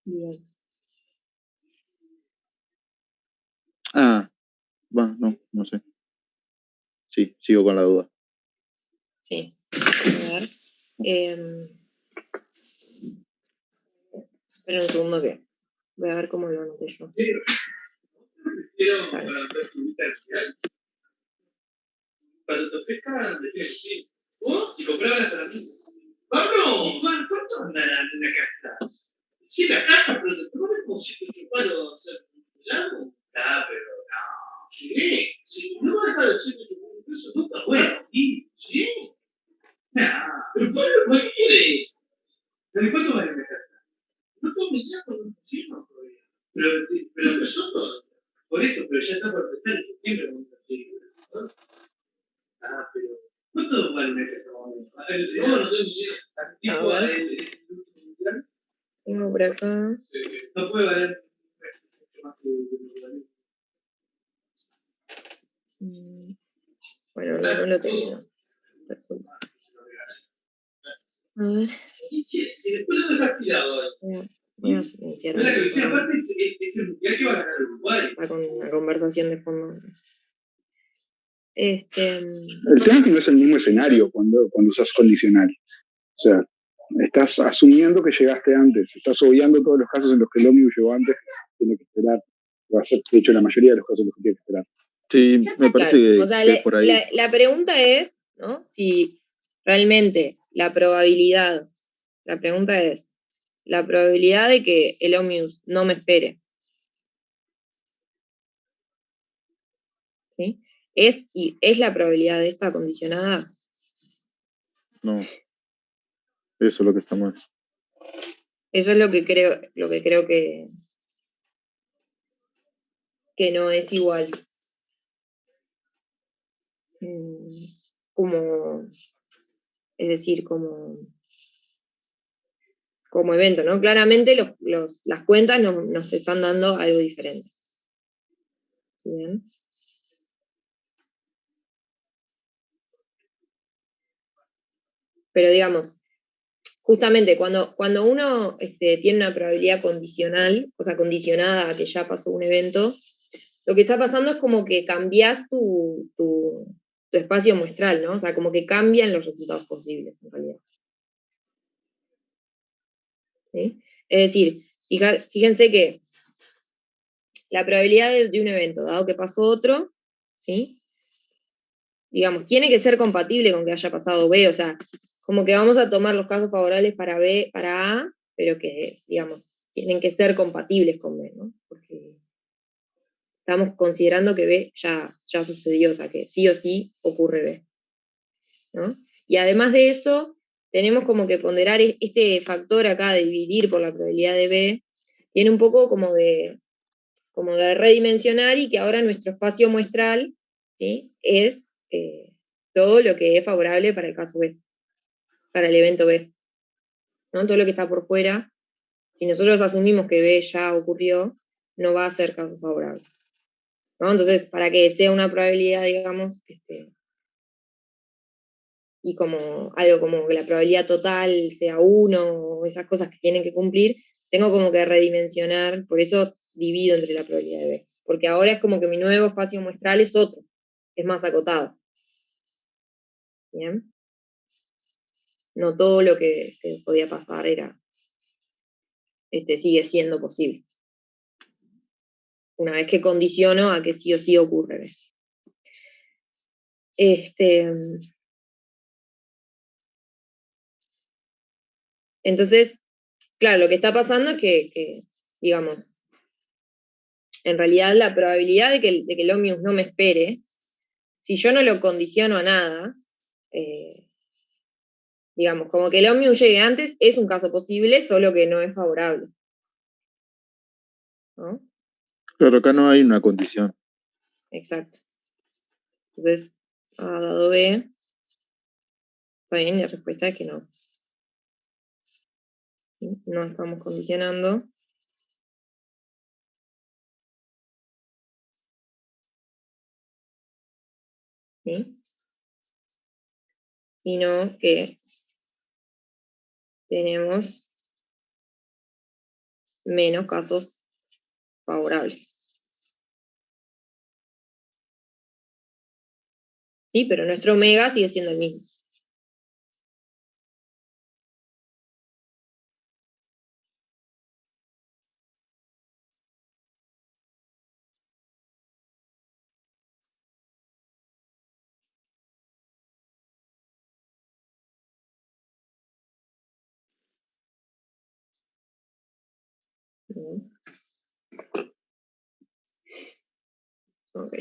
Bien. Ah, va, no sé. Sí, sigo con la duda. Sí. A ver. Espera un segundo que voy a ver cómo lo anoté yo. Vale. Cuando te pescan, decían sí. ¿Vos? Y compraban las herramientas. ¡Pablo! ¿Cuánto andarán en la casa? Sí, la caja, pero te pones como 108 palos a hacer un helado. Ah, pero no. Sí, sí. No vas a dejar de 108 pesos nunca. Bueno, sí. ¿Sí? Nah. Pero Pablo, ¿para qué quieres? ¿De cuánto vale la casa? No puedo venir con un vecino todavía. Pero empezó todo. Por eso, pero ya está por empezar en septiembre. Ah, pero ¿cuánto vale una casa? No, no tengo ni idea. Hace tiempo A ver. Tengo por acá. no puede valer mucho más que lo que vale. Bueno, no lo tengo. A ver. Si después lo dejas tirado, Voy a iniciar la que aparte es el mundial que va a ganar Uruguay. Está con una conversación de fondo. El tema es que no es el mismo escenario cuando usas condicional. O sea, estás asumiendo que llegaste antes, estás obviando todos los casos en los que el ómnibus llegó antes, tiene que esperar. Va a ser, de hecho, la mayoría de los casos en los que tiene que esperar. Sí, me parece Claro, o sea, que por ahí. la pregunta es, ¿no? Si realmente la probabilidad de que el ómnibus no me espere, ¿sí? ¿Es la probabilidad de esta condicionada? No, eso es lo que está mal. Eso es lo que creo que que no es igual. Como, es decir, como evento, ¿no? Claramente las cuentas nos están dando algo diferente. Bien. Pero digamos, justamente cuando uno tiene una probabilidad condicional, o sea, condicionada a que ya pasó un evento, lo que está pasando es como que cambias tu espacio muestral, ¿no? O sea, como que cambian los resultados posibles, en realidad. ¿Sí? Es decir, fíjense que la probabilidad de un evento, dado que pasó otro, ¿sí? Digamos, tiene que ser compatible con que haya pasado B, o sea, como que vamos a tomar los casos favorables para B, para A, pero que, digamos, tienen que ser compatibles con B, ¿no? Porque estamos considerando que B ya sucedió, o sea, que sí o sí ocurre B, ¿no? Y además de eso, tenemos como que ponderar este factor acá de dividir por la probabilidad de B, tiene un poco como de redimensionar y que ahora nuestro espacio muestral, ¿sí? Es todo lo que es favorable para el caso B, para el evento B, ¿no? Todo lo que está por fuera, si nosotros asumimos que B ya ocurrió, no va a ser caso favorable, ¿no? Entonces, para que sea una probabilidad, digamos, y como algo como que la probabilidad total sea 1, o esas cosas que tienen que cumplir, tengo como que redimensionar, por eso divido entre la probabilidad de B, porque ahora es como que mi nuevo espacio muestral es otro, es más acotado. ¿Bien? No todo lo que podía pasar sigue siendo posible. Una vez que condiciono a que sí o sí ocurre. Entonces, claro, lo que está pasando es que digamos, en realidad la probabilidad de que el Omnius no me espere, si yo no lo condiciono a nada, digamos, como que el Omnius llegue antes es un caso posible, solo que no es favorable. ¿No? Claro, acá no hay una condición. Exacto. Entonces, A dado B, está bien, la respuesta es que no. No estamos condicionando. ¿Sí? Sino que tenemos menos casos favorables. ¿Sí? Pero nuestro omega sigue siendo el mismo. Bien. Ok.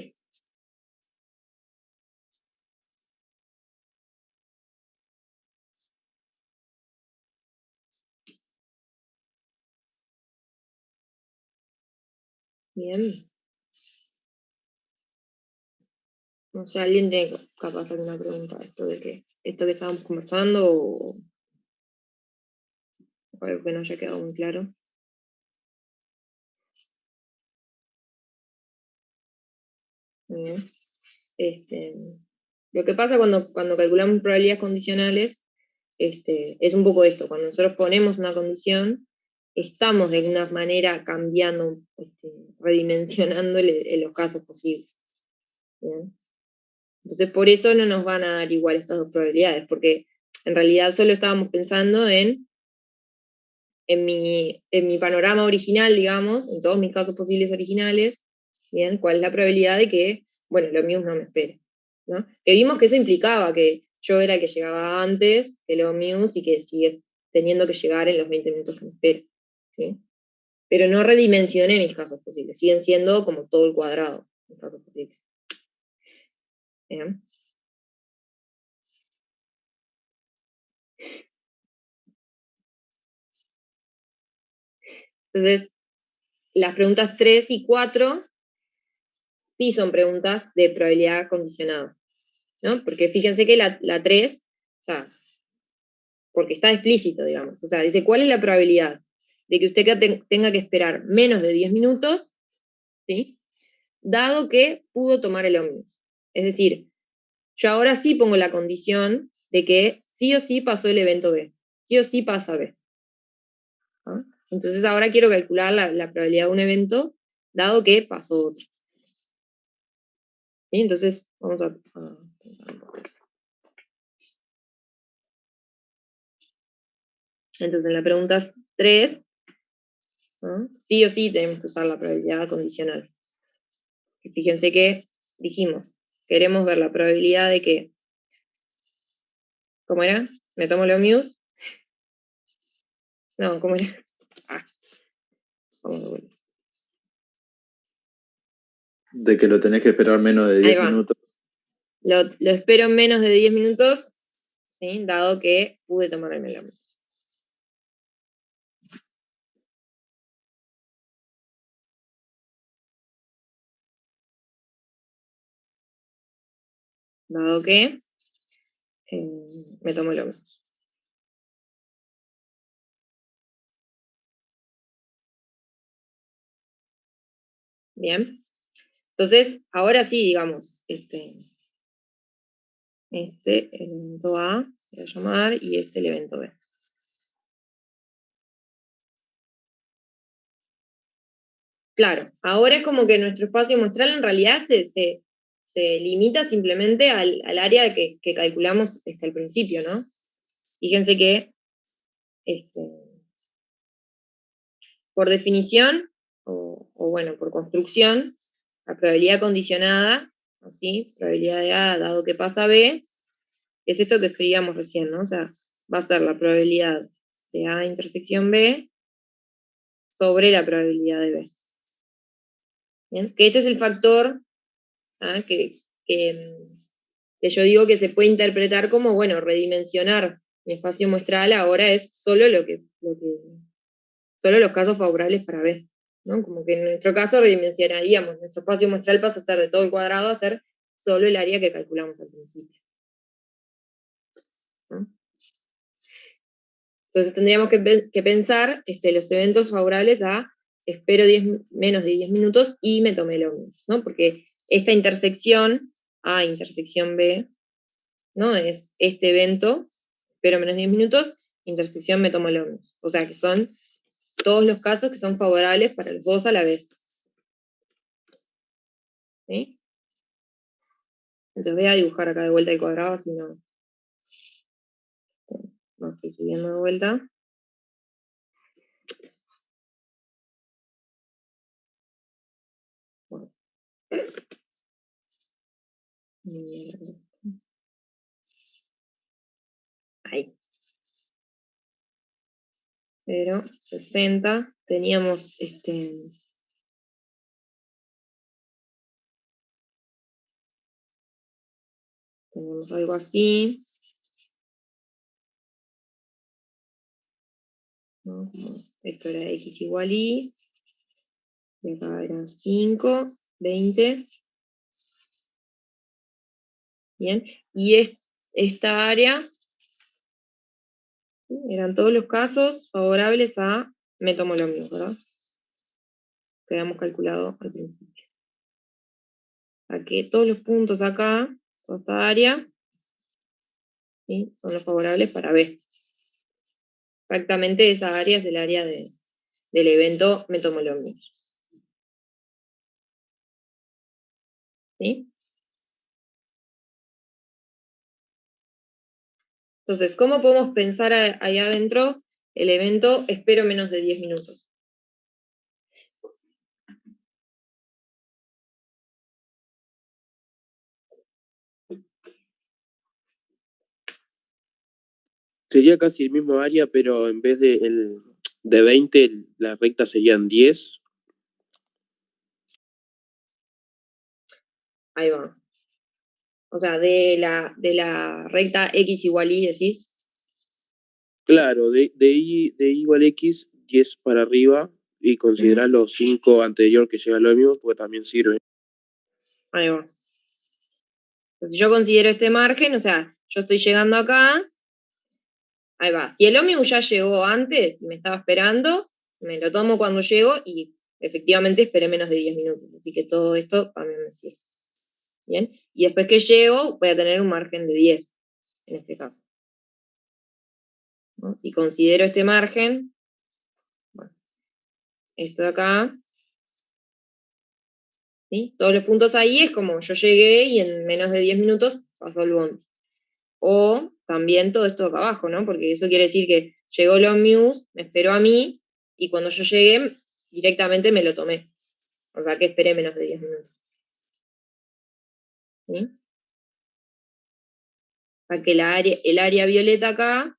Bien. No sé, alguien tiene capaz alguna pregunta esto que estábamos conversando o algo que no haya quedado muy claro. Muy bien. Lo que pasa cuando calculamos probabilidades condicionales es un poco esto. Cuando nosotros ponemos una condición, estamos de alguna manera cambiando, redimensionando los casos posibles. ¿Bien? Entonces, por eso no nos van a dar igual estas dos probabilidades, porque en realidad solo estábamos pensando en mi panorama original, digamos, en todos mis casos posibles originales, ¿bien? ¿Cuál es la probabilidad de que, bueno, lo mío no me espere? ¿No? Que vimos que eso implicaba que yo era el que llegaba antes que lo mío y que sigue teniendo que llegar en los 20 minutos que me espero. ¿Sí? Pero no redimensioné mis casos posibles, siguen siendo como todo el cuadrado, mis casos posibles. ¿Bien? Entonces, las preguntas 3 y 4 sí son preguntas de probabilidad condicionada, ¿no? Porque fíjense que la 3, o sea, porque está explícito, digamos, o sea, dice, ¿cuál es la probabilidad de que usted tenga que esperar menos de 10 minutos, ¿sí? Dado que pudo tomar el ómnibus. Es decir, yo ahora sí pongo la condición de que sí o sí pasó el evento B, sí o sí pasa B. ¿Ah? Entonces ahora quiero calcular la probabilidad de un evento, dado que pasó otro. ¿Sí? Entonces, vamos a pensar un poco eso. Entonces, en la pregunta 3, ¿no? Sí o sí tenemos que usar la probabilidad condicional. Y fíjense que dijimos, queremos ver la probabilidad de que, ¿cómo era? ¿Me tomo lo mute? No, ¿cómo era? Vamos de vuelta. De que lo tenés que esperar menos de Ahí 10 va. minutos. Lo espero en menos de 10 minutos, ¿sí? Dado que pude tomar el melón. Dado que me tomo el ómnibus. Bien. Entonces, ahora sí, digamos, el evento A, voy a llamar, y el evento B. Claro, ahora es como que nuestro espacio muestral en realidad se limita simplemente al área que calculamos al principio, ¿no? Fíjense que por definición, o bueno, por construcción, la probabilidad condicionada, así, probabilidad de A dado que pasa B, es esto que escribíamos recién, ¿no? O sea, va a ser la probabilidad de A intersección B sobre la probabilidad de B. ¿Bien? Que este es el factor que yo digo que se puede interpretar como, bueno, redimensionar mi espacio muestral ahora es solo solo los casos favorables para B, ¿no? Como que en nuestro caso redimensionaríamos, nuestro espacio muestral pasa a ser de todo el cuadrado a ser solo el área que calculamos al principio, ¿no? Entonces tendríamos que pensar los eventos favorables a espero menos de 10 minutos y me tomé el ómnibus, ¿no? Porque esta intersección A intersección B, ¿no? Es este evento, espero menos de 10 minutos, intersección me tomo el ómnibus. O sea que son todos los casos que son favorables para los dos a la vez. ¿Sí? Entonces voy a dibujar acá de vuelta el cuadrado, así no estoy subiendo de vuelta. Bueno. Ahí. 0, 60. Teníamos tenemos algo así. ¿No? Esto era x igual y. Y acá eran 5, 20. Bien. Y esta área eran todos los casos favorables a me tomo lo mismo, ¿verdad? Que habíamos calculado al principio. Saqué todos los puntos acá, toda esta área, ¿sí? Son los favorables para B. Exactamente esa área es el área del evento me tomo lo mismo. ¿Sí? Entonces, ¿cómo podemos pensar ahí adentro el evento espero menos de 10 minutos? Sería casi el mismo área, pero en vez de 20, la recta serían 10. Ahí va. O sea, de la recta x igual y, decís. Claro, de I igual X, 10 para arriba, y considerar los 5 anterior que llega al ómnibus, porque también sirve. Ahí va. Entonces, si yo considero este margen, o sea, yo estoy llegando acá, ahí va. Si el ómnibus ya llegó antes y me estaba esperando, me lo tomo cuando llego y efectivamente esperé menos de 10 minutos. Así que todo esto también me sirve. Bien. Y después que llego, voy a tener un margen de 10, en este caso. ¿No? Si considero este margen, bueno, esto de acá, ¿sí? Todos los puntos ahí es como yo llegué y en menos de 10 minutos pasó el bondi. O también todo esto de acá abajo, ¿no? Porque eso quiere decir que llegó el ómnibus, me esperó a mí, y cuando yo llegué, directamente me lo tomé. O sea que esperé menos de 10 minutos. ¿Sí? O sea que el área violeta acá,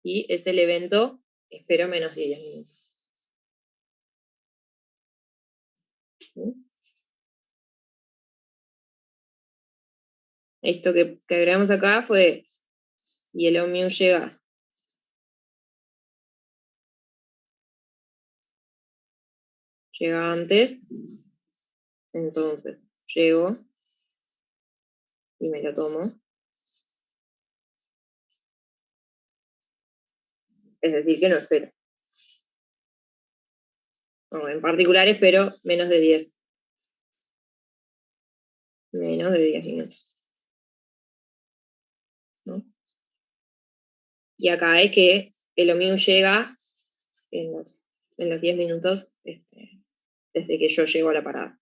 ¿sí? Es el evento, espero menos de 10 minutos. ¿Sí? Esto que agregamos acá fue, si el ómnibus llega antes, entonces llego y me lo tomo. Es decir, que no espero. No, en particular espero menos de 10. Menos de 10 minutos. ¿No? Y acá es que el ómnibus llega en los 10 minutos desde que yo llego a la parada.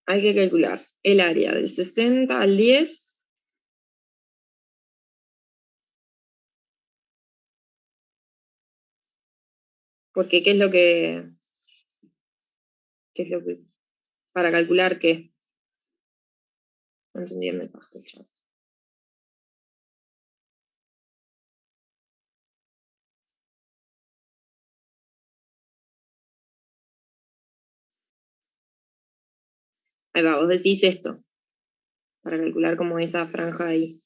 Hay que calcular el área del 60 al 10. Porque ¿qué es lo que para calcular qué? No entendí el mensaje, chat. Ahí va, vos decís esto, para calcular como esa franja ahí,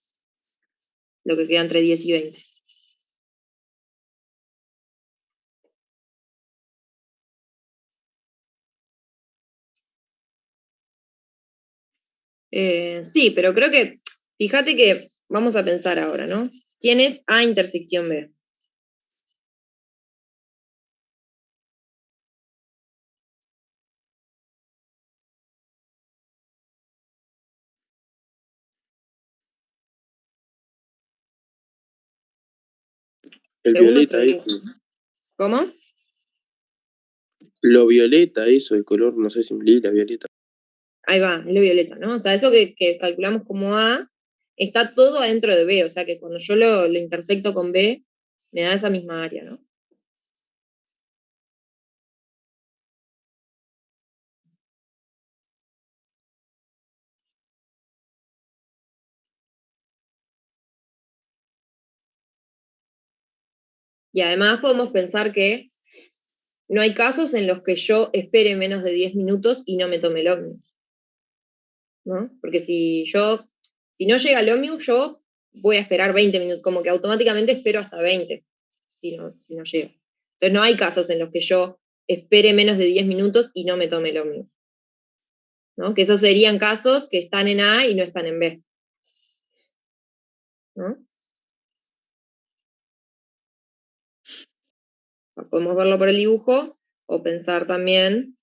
lo que queda entre 10 y 20. Sí, pero creo que, fíjate que vamos a pensar ahora, ¿no? ¿Quién es A intersección B? El Según violeta, nuestro dibujo. eso. ¿Cómo? Lo violeta, eso, el color, no sé si lila, violeta. Ahí va, es lo violeta, ¿no? O sea, eso que calculamos como A, está todo adentro de B, o sea que cuando yo lo intersecto con B, me da esa misma área, ¿no? Y además podemos pensar que no hay casos en los que yo espere menos de 10 minutos y no me tome el ómnibus, ¿no? Porque si no llega el ómnibus, yo voy a esperar 20 minutos, como que automáticamente espero hasta 20, si no llega. Entonces no hay casos en los que yo espere menos de 10 minutos y no me tome el ómnibus, ¿no? Que esos serían casos que están en A y no están en B, ¿no? O sea, podemos verlo por el dibujo o pensar también,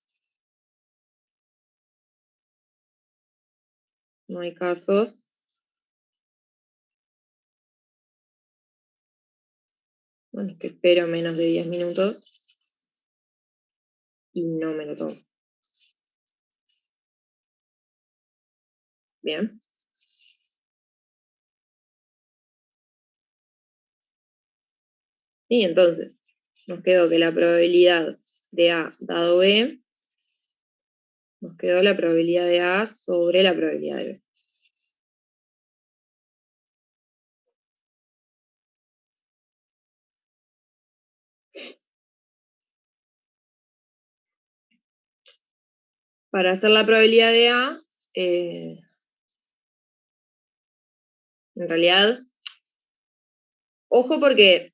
no hay casos en los que espero menos de 10 minutos y no me lo tomo. Bien. Sí, entonces, nos quedó que la probabilidad de A dado B, nos quedó la probabilidad de A sobre la probabilidad de B. Para hacer la probabilidad de A, en realidad ojo porque,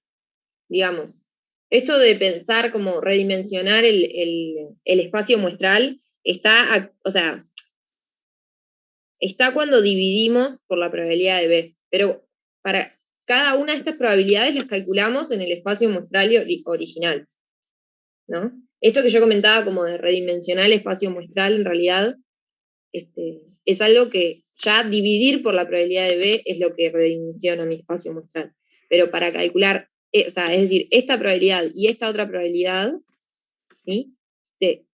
digamos, esto de pensar como redimensionar el espacio muestral o sea, está cuando dividimos por la probabilidad de B, pero para cada una de estas probabilidades las calculamos en el espacio muestral original, ¿no? Esto que yo comentaba como de redimensionar el espacio muestral, en realidad, es algo que ya dividir por la probabilidad de B es lo que redimensiona mi espacio muestral. Pero para calcular, o sea, es decir, esta probabilidad y esta otra probabilidad, ¿sí? Se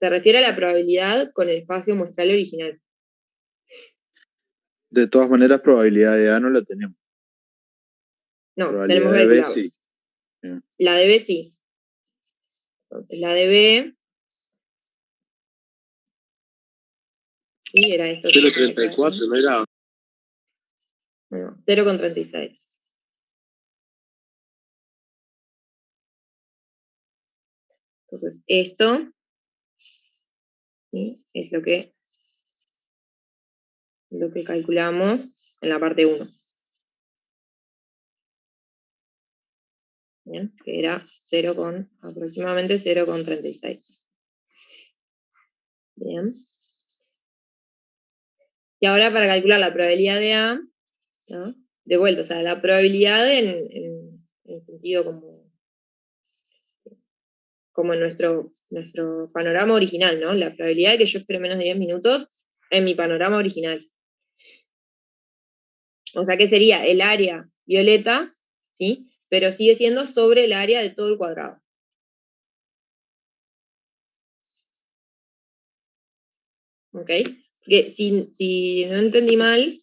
refiere a la probabilidad con el espacio muestral original. De todas maneras, probabilidad de A no la tenemos. No, Probabilidad tenemos que de B calcularla. sí. Bien. La de B sí. Entonces, la de B. Y era esto. 0,34, ¿no era? Bueno, 0,36. Entonces, esto, ¿sí? Es lo que calculamos en la parte 1. ¿Bien? Que era aproximadamente 0,36. Bien. Y ahora para calcular la probabilidad de A, ¿no? De vuelta, o sea, la probabilidad en sentido como en nuestro panorama original, ¿no? La probabilidad de que yo espere menos de 10 minutos en mi panorama original. O sea que sería el área violeta, ¿sí? Pero sigue siendo sobre el área de todo el cuadrado. ¿Ok? Porque si no entendí mal,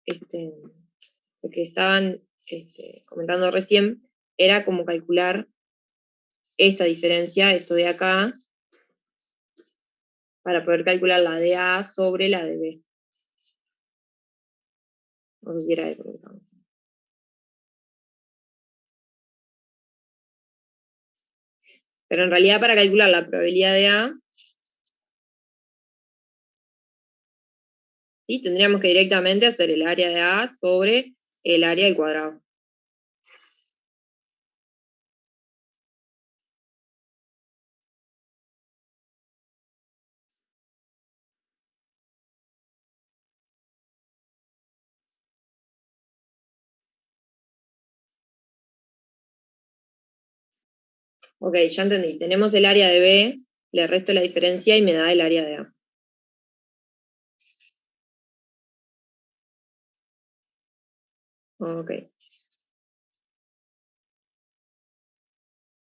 lo que estaban comentando recién era como calcular esta diferencia, esto de acá, para poder calcular la de A sobre la de B. No sé si era eso lo que estaban. Pero en realidad para calcular la probabilidad de A, ¿sí? Tendríamos que directamente hacer el área de A sobre el área del cuadrado. Ok, ya entendí. Tenemos el área de B, le resto la diferencia y me da el área de A. Ok.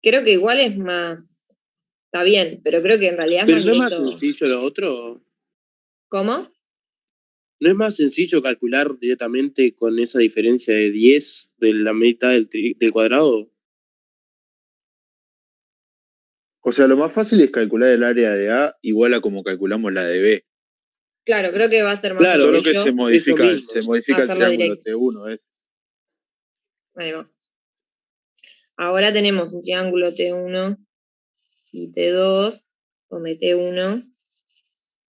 Creo que igual es más. Está bien, pero creo que en realidad es Pero más no es más directo. sencillo lo otro. ¿Cómo? ¿No es más sencillo calcular directamente con esa diferencia de 10 de la mitad del cuadrado? O sea, lo más fácil es calcular el área de A igual a como calculamos la de B. Claro, creo que va a ser más Claro, Solo que sencillo es lo mismo. se modifica el hacerlo triángulo directo. T1. Ahí va. Ahora tenemos un triángulo T1 y T2, donde T1,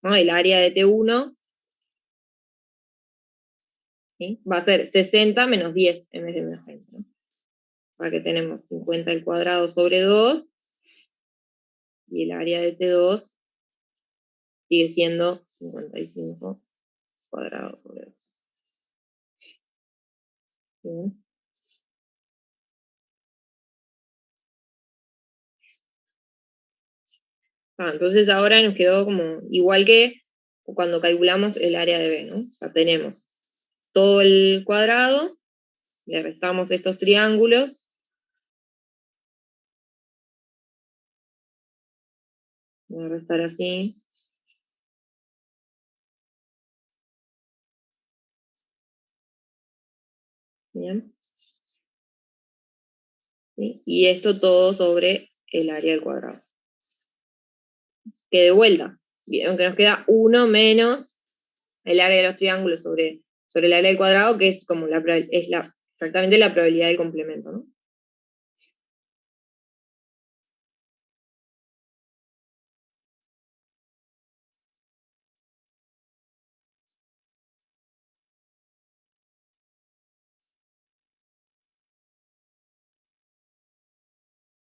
¿no? El área de T1, ¿sí? Va a ser 60 menos 10 en vez de menos 20, ¿no? Para que tenemos 50 al cuadrado sobre 2, y el área de T2 sigue siendo 55 cuadrado sobre 2. Bien. Entonces ahora nos quedó como igual que cuando calculamos el área de B, ¿no? O sea, tenemos todo el cuadrado, le restamos estos triángulos, voy a restar así. Bien. ¿Sí? Y esto todo sobre el área del cuadrado. Que de vuelta, vieron que nos queda 1 menos el área de los triángulos sobre el área del cuadrado, que es como exactamente la probabilidad del complemento, ¿no?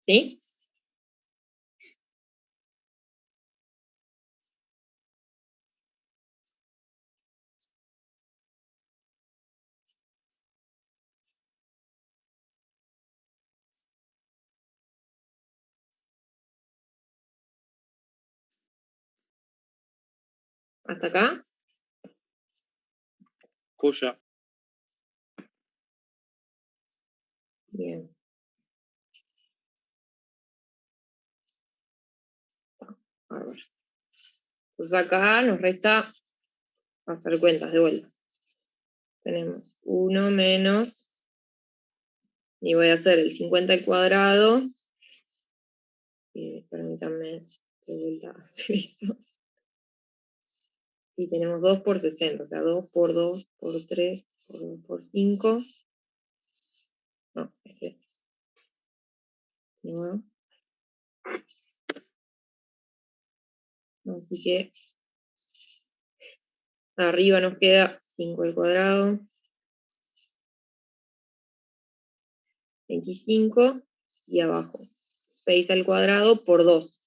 ¿Sí? ¿Hasta acá? Joya. Bien. Bárbaro. Pues acá nos resta hacer cuentas de vuelta. Tenemos 1 menos, y voy a hacer el 50 al cuadrado, y permítanme de vuelta hacer esto. Y tenemos 2 por 60, o sea, 2 por 2 por 3 por 2 por 5. No, es que... No. Así que arriba nos queda 5 al cuadrado, 25, y abajo 6 al cuadrado por 2,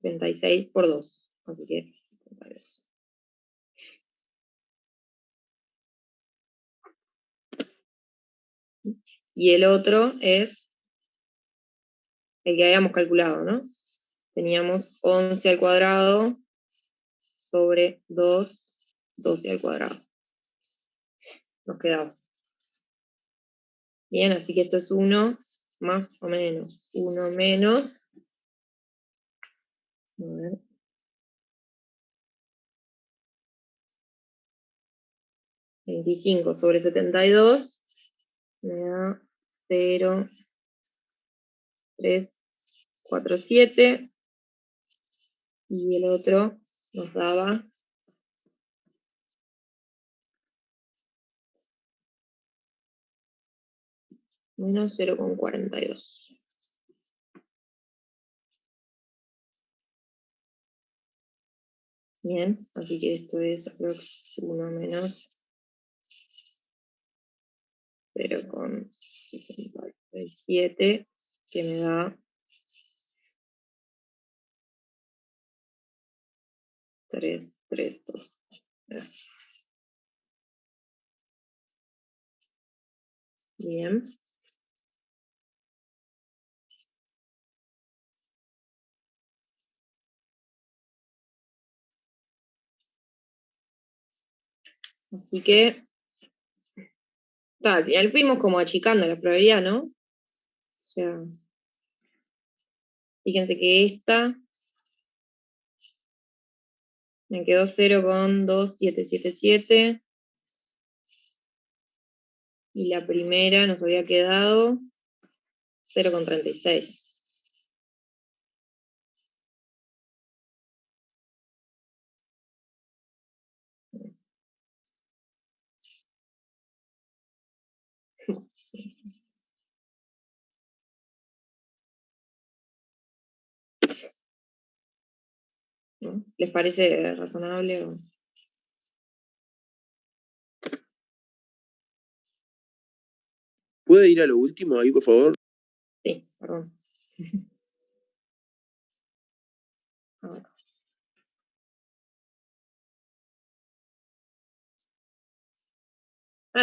36 por 2, así que 52. Y el otro es el que habíamos calculado, ¿no? Teníamos 11 al cuadrado sobre 2, 12 al cuadrado. Nos quedaba. Bien, así que esto es 1 más o menos. 1 menos. A ver. 25 sobre 72 me da 0, 3, 4, 7. Y el otro nos daba menos 0,42. Bien, así que esto es 1 menos 0,67, que me da 3, 3, 2. Bien. Así que, al final fuimos como achicando la probabilidad, ¿no? O sea, fíjense que esta me quedó 0,2777 y la primera nos había quedado 0,36. ¿No? ¿Les parece razonable? ¿Puede ir a lo último ahí, por favor? Sí, perdón. A ver.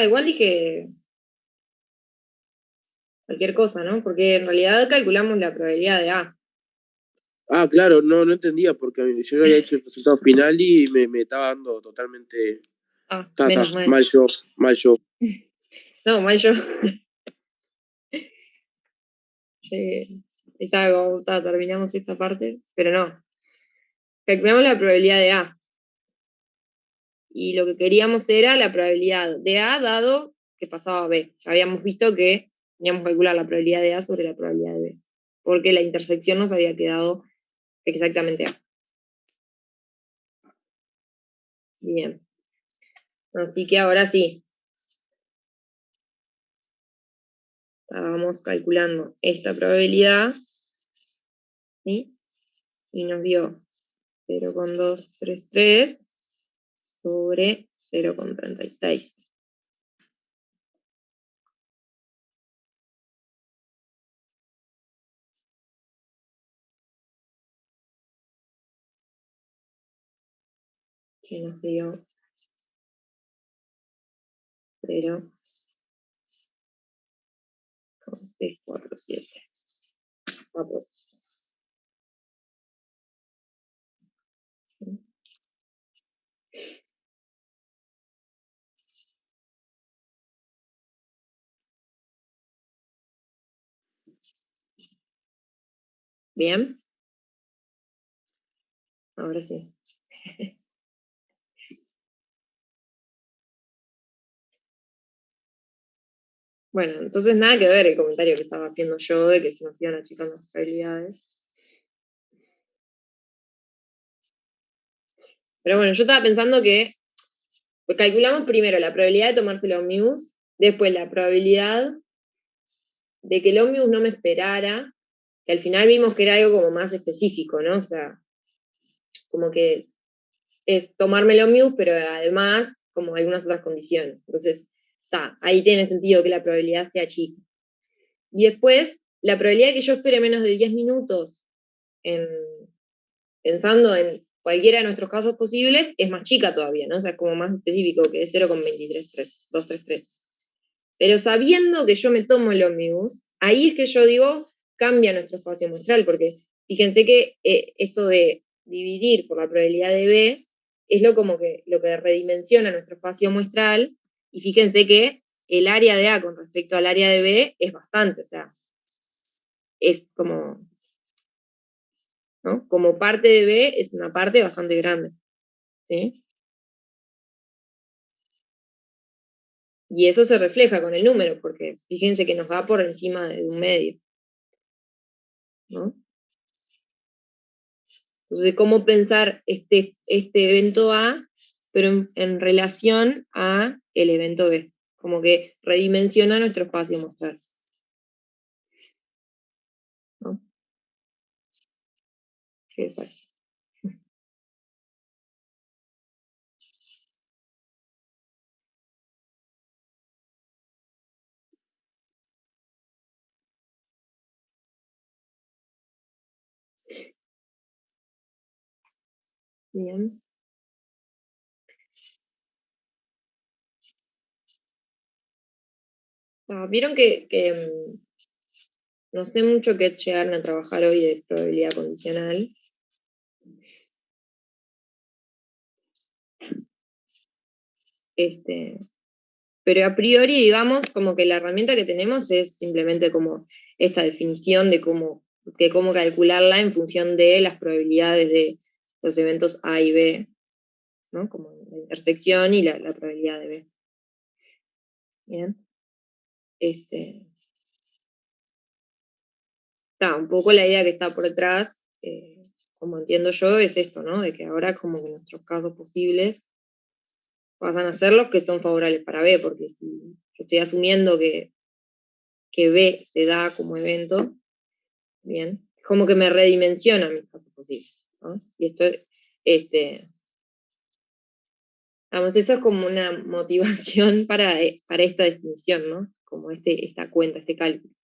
Igual dije cualquier cosa, ¿no? Porque en realidad calculamos la probabilidad de A. Ah, claro, no entendía, porque yo ya había hecho el resultado final y me estaba dando totalmente... Menos mal. mal yo. No, mal yo. Terminamos esta parte, pero no. Calculamos la probabilidad de A. Y lo que queríamos era la probabilidad de A dado que pasaba a B. Ya habíamos visto que teníamos que calcular la probabilidad de A sobre la probabilidad de B. Porque la intersección nos había quedado exactamente A. Bien. Así que ahora sí. Estábamos calculando esta probabilidad, ¿sí? Y nos dio 0,233 sobre 0,36. que nos dio 0, 6, 4, 7. Bien. Ahora sí. Bueno, entonces nada que ver el comentario que estaba haciendo yo de que se nos iban achicando las probabilidades. Pero bueno, yo estaba pensando que pues calculamos primero la probabilidad de tomarse el ómnibus, después la probabilidad de que el ómnibus no me esperara, que al final vimos que era algo como más específico, ¿no? O sea, como que es tomarme el ómnibus, pero además como algunas otras condiciones. Entonces, ahí tiene sentido que la probabilidad sea chica. Y después, la probabilidad de que yo espere menos de 10 minutos pensando en cualquiera de nuestros casos posibles es más chica todavía, ¿no? O sea, es como más específico que 0,233. Pero sabiendo que yo me tomo el ómnibus, ahí es que yo digo, cambia nuestro espacio muestral, porque fíjense que esto de dividir por la probabilidad de B es lo que redimensiona nuestro espacio muestral, y fíjense que el área de A con respecto al área de B es bastante, o sea, es como, ¿no? Como parte de B es una parte bastante grande, ¿sí? Y eso se refleja con el número, porque fíjense que nos va por encima de un medio, ¿no? Entonces, ¿cómo pensar este evento A, pero en relación a el evento B? Como que redimensiona nuestro espacio muestral, ¿no? ¿Qué les parece? Bien. Vieron que no sé mucho qué llegaron a trabajar hoy de probabilidad condicional. Pero a priori, digamos, como que la herramienta que tenemos es simplemente como esta definición de cómo calcularla en función de las probabilidades de los eventos A y B, ¿no? Como la intersección y la probabilidad de B. Bien. Un poco la idea que está por detrás, como entiendo yo, es esto, ¿no? De que ahora como que nuestros casos posibles pasan a ser los que son favorables para B, porque si yo estoy asumiendo que B se da como evento, bien, como que me redimensiona mis casos posibles, ¿no? Y esto, vamos, eso es como una motivación para esta definición, ¿no? Como esta cuenta, este cálculo.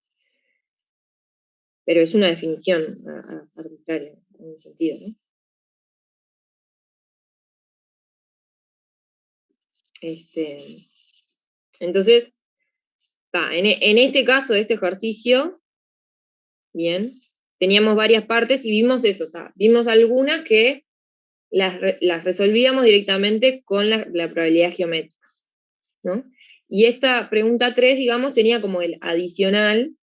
Pero es una definición arbitraria, en un sentido, ¿no? Entonces, en este caso de este ejercicio, bien, teníamos varias partes y vimos eso, o sea, vimos algunas que las resolvíamos directamente con la probabilidad geométrica, ¿no? Y esta pregunta 3, digamos, tenía como el adicional,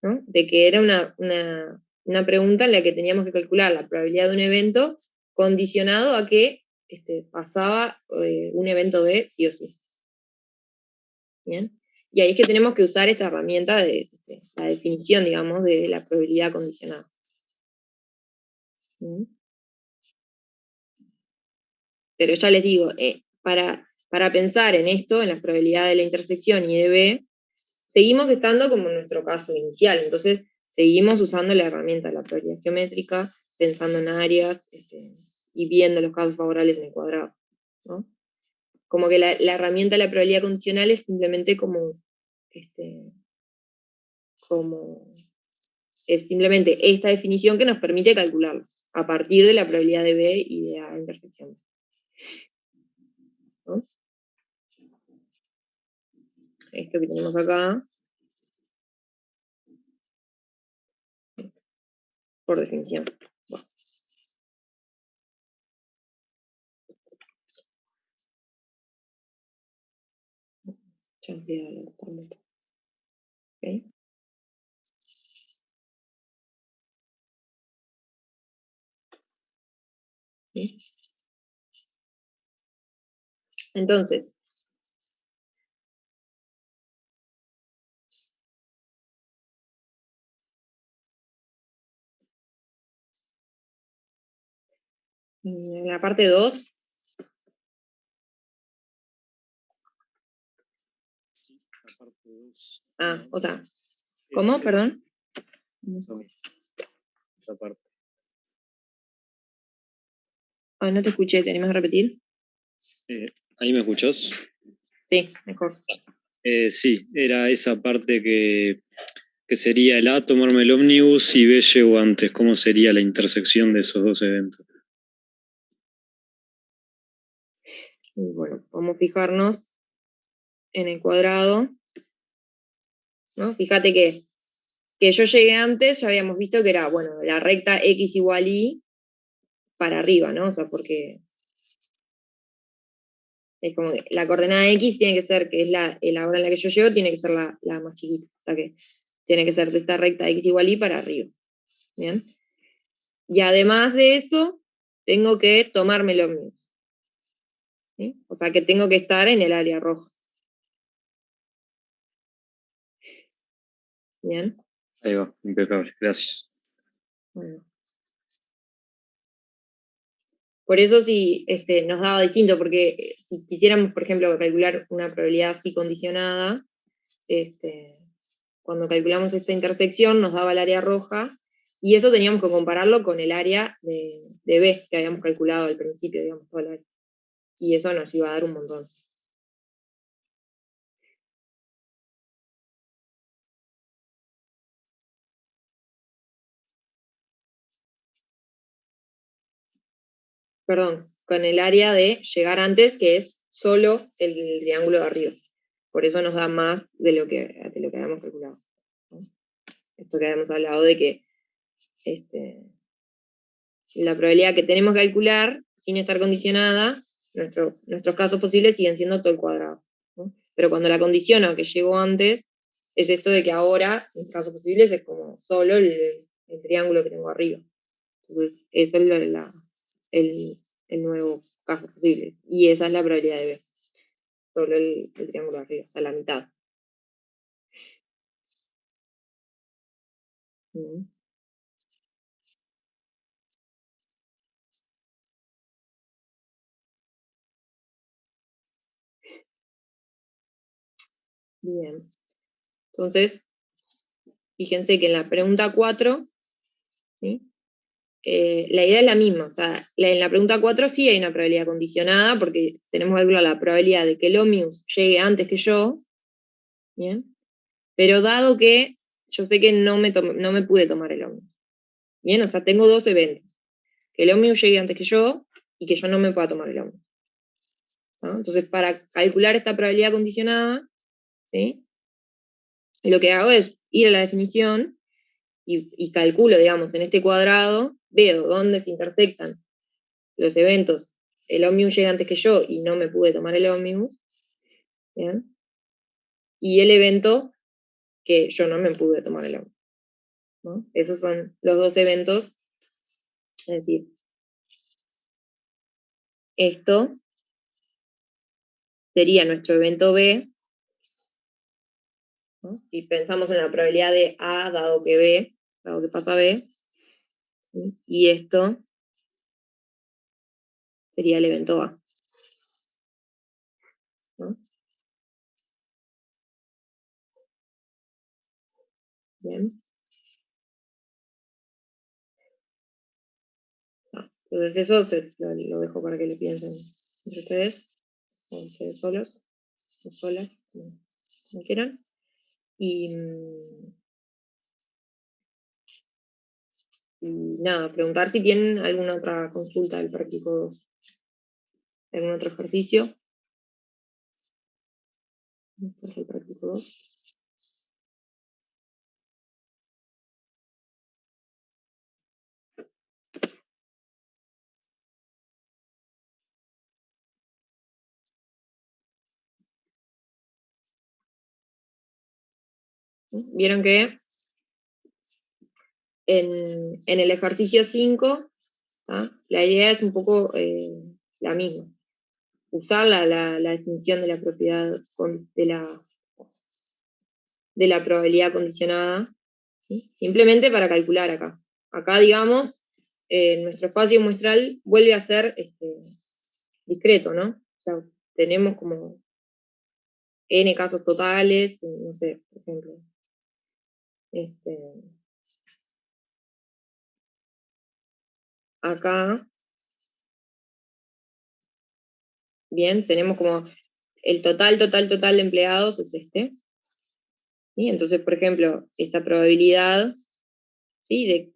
¿no? De que era una pregunta en la que teníamos que calcular la probabilidad de un evento condicionado a que pasaba un evento B sí o sí. ¿Bien? Y ahí es que tenemos que usar esta herramienta de la definición, digamos, de la probabilidad condicionada. ¿Mm? Pero ya les digo, para pensar en esto, en la probabilidad de la intersección y de B, seguimos estando como en nuestro caso inicial, entonces seguimos usando la herramienta de la probabilidad geométrica, pensando en áreas y viendo los casos favorables en el cuadrado, ¿no? Como que la herramienta de la probabilidad condicional es simplemente es simplemente esta definición que nos permite calcularlo a partir de la probabilidad de B y de A intersección. esto que tenemos acá, por definición. Bueno. Ya olvidé la tormenta. ¿Ok? ¿Sí? Entonces, en la parte 2, La parte 2. o sea, ¿cómo? Perdón. Esa parte. No te escuché, ¿te animas a repetir? ¿Ahí me escuchás? Sí, mejor. Sí, era esa parte que sería el A, tomarme el ómnibus, y B, llego antes. ¿Cómo sería la intersección de esos dos eventos? Y bueno, vamos a fijarnos en el cuadrado, ¿no? Fíjate que yo llegué antes, ya habíamos visto que era, bueno, la recta x igual y para arriba, ¿no? O sea, porque es como que la coordenada x tiene que ser, que es la hora en la que yo llego, tiene que ser la más chiquita. O sea que tiene que ser de esta recta x igual y para arriba. ¿Bien? Y además de eso, tengo que tomarme el ómnibus. ¿Sí? O sea que tengo que estar en el área roja. ¿Bien? Ahí va, impecable, gracias. Bueno. Por eso sí nos daba distinto, porque si quisiéramos, por ejemplo, calcular una probabilidad así condicionada, cuando calculamos esta intersección nos daba el área roja, y eso teníamos que compararlo con el área de B que habíamos calculado al principio, digamos, todo el área. Y eso nos iba a dar un montón. Perdón, con el área de llegar antes, que es solo el triángulo de arriba. Por eso nos da más de lo que habíamos calculado, ¿no? Esto que habíamos hablado de que la probabilidad que tenemos que calcular, sin estar condicionada, nuestros casos posibles siguen siendo todo el cuadrado, ¿no? Pero cuando la condiciono a que llegó antes, es esto de que ahora, en casos posibles, es como solo el triángulo que tengo arriba. Entonces, eso es el nuevo caso posible. Y esa es la probabilidad de B. Solo el triángulo de arriba, o sea, la mitad. ¿Mm? Bien. Entonces, fíjense que en la pregunta 4, ¿sí? La idea es la misma. O sea, en la pregunta 4 sí hay una probabilidad condicionada, porque tenemos que calcular la probabilidad de que el ómnibus llegue antes que yo. ¿Bien? Pero dado que yo sé que no me pude tomar el ómnibus. Bien, o sea, tengo dos eventos. Que el ómnibus llegue antes que yo y que yo no me pueda tomar el ómnibus, ¿no? Entonces, para calcular esta probabilidad condicionada, ¿sí? Lo que hago es ir a la definición y calculo, digamos, en este cuadrado, veo dónde se intersectan los eventos. El ómnibus llega antes que yo y no me pude tomar el ómnibus, ¿bien? Y el evento que yo no me pude tomar el ómnibus, ¿no? Esos son los dos eventos. Es decir, esto sería nuestro evento B, ¿no? Si pensamos en la probabilidad de A dado que pasa B, ¿sí? Y esto sería el evento A, ¿no? Bien. Entonces eso lo dejo para que lo piensen entre ustedes solos, o solas, como quieran. Y nada, preguntar si tienen alguna otra consulta del práctico 2, algún otro ejercicio. Este es el práctico 2. Vieron que en el ejercicio 5, la idea es un poco la misma. Usar la definición de la propiedad de la probabilidad condicionada, ¿sí? Simplemente para calcular acá. Acá, digamos, nuestro espacio muestral vuelve a ser discreto, ¿no? O sea, tenemos como n casos totales, no sé, por ejemplo. Acá, bien, tenemos como el total de empleados es este. ¿Sí? Entonces, por ejemplo, esta probabilidad, ¿sí?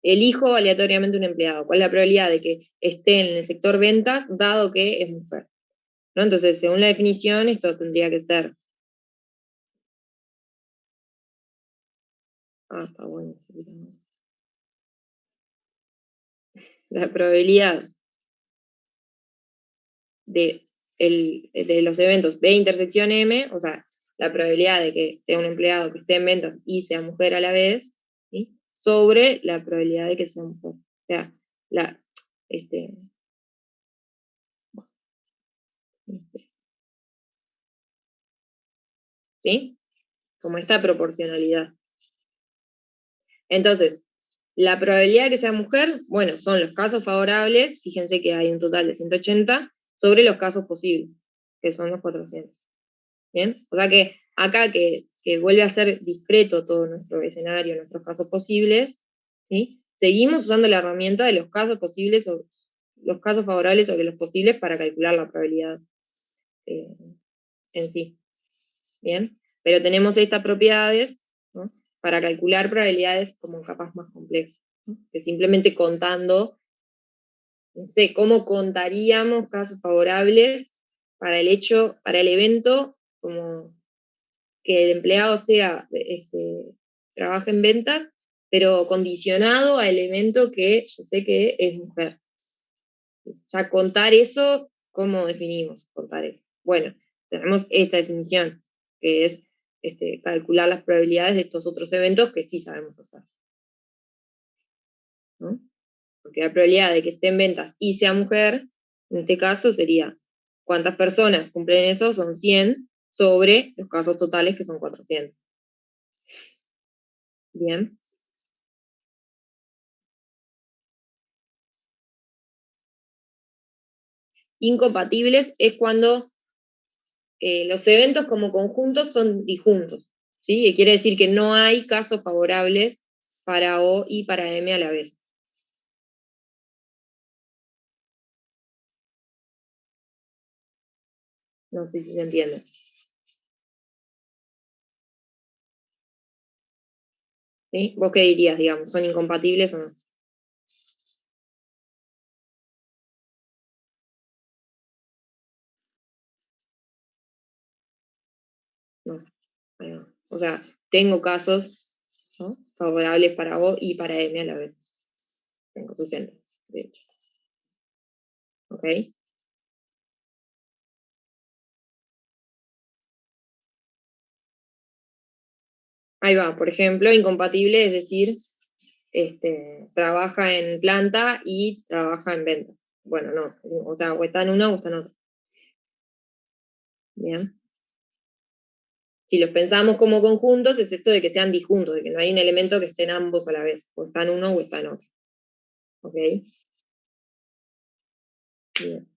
Elijo aleatoriamente un empleado. ¿Cuál es la probabilidad de que esté en el sector ventas, dado que es mujer? ¿No? Entonces, según la definición, esto tendría que ser. Está bueno. La probabilidad de los eventos B intersección M, o sea, la probabilidad de que sea un empleado que esté en ventas y sea mujer a la vez, ¿sí? Sobre la probabilidad de que sea mujer. O sea, ¿sí? Como esta proporcionalidad. Entonces, la probabilidad de que sea mujer, bueno, son los casos favorables, fíjense que hay un total de 180, sobre los casos posibles, que son los 400. ¿Bien? O sea que acá que vuelve a ser discreto todo nuestro escenario, nuestros casos posibles, ¿sí? Seguimos usando la herramienta de los casos posibles o los casos favorables sobre los posibles para calcular la probabilidad en sí. ¿Bien? Pero tenemos estas propiedades, ¿no? Para calcular probabilidades como capas más complejas, ¿no? Que simplemente contando, no sé, cómo contaríamos casos favorables para el evento, como que el empleado trabaje en ventas, pero condicionado al evento que yo sé que es mujer. Entonces, ya contar eso, ¿cómo definimos contar eso? Bueno, tenemos esta definición, que es calcular las probabilidades de estos otros eventos que sí sabemos hacer. ¿No? Porque la probabilidad de que esté en ventas y sea mujer, en este caso sería, ¿cuántas personas cumplen eso? Son 100 sobre los casos totales que son 400. Bien. Incompatibles es cuando los eventos como conjuntos son disjuntos, ¿sí? Que quiere decir que no hay casos favorables para O y para M a la vez. No sé si se entiende. ¿Sí? ¿Vos qué dirías, digamos? ¿Son incompatibles o no? No. Bueno, o sea, tengo casos, ¿no? Favorables para O y para M a la vez. Tengo 60, de hecho. ¿Ok? Ahí va, por ejemplo, incompatible es decir, trabaja en planta y trabaja en venta. Bueno, no, o sea, o está en una o está en otra. Bien. Si los pensamos como conjuntos, es esto de que sean disjuntos, de que no hay un elemento que esté en ambos a la vez, o está en uno o está en otro. ¿Ok? Bien.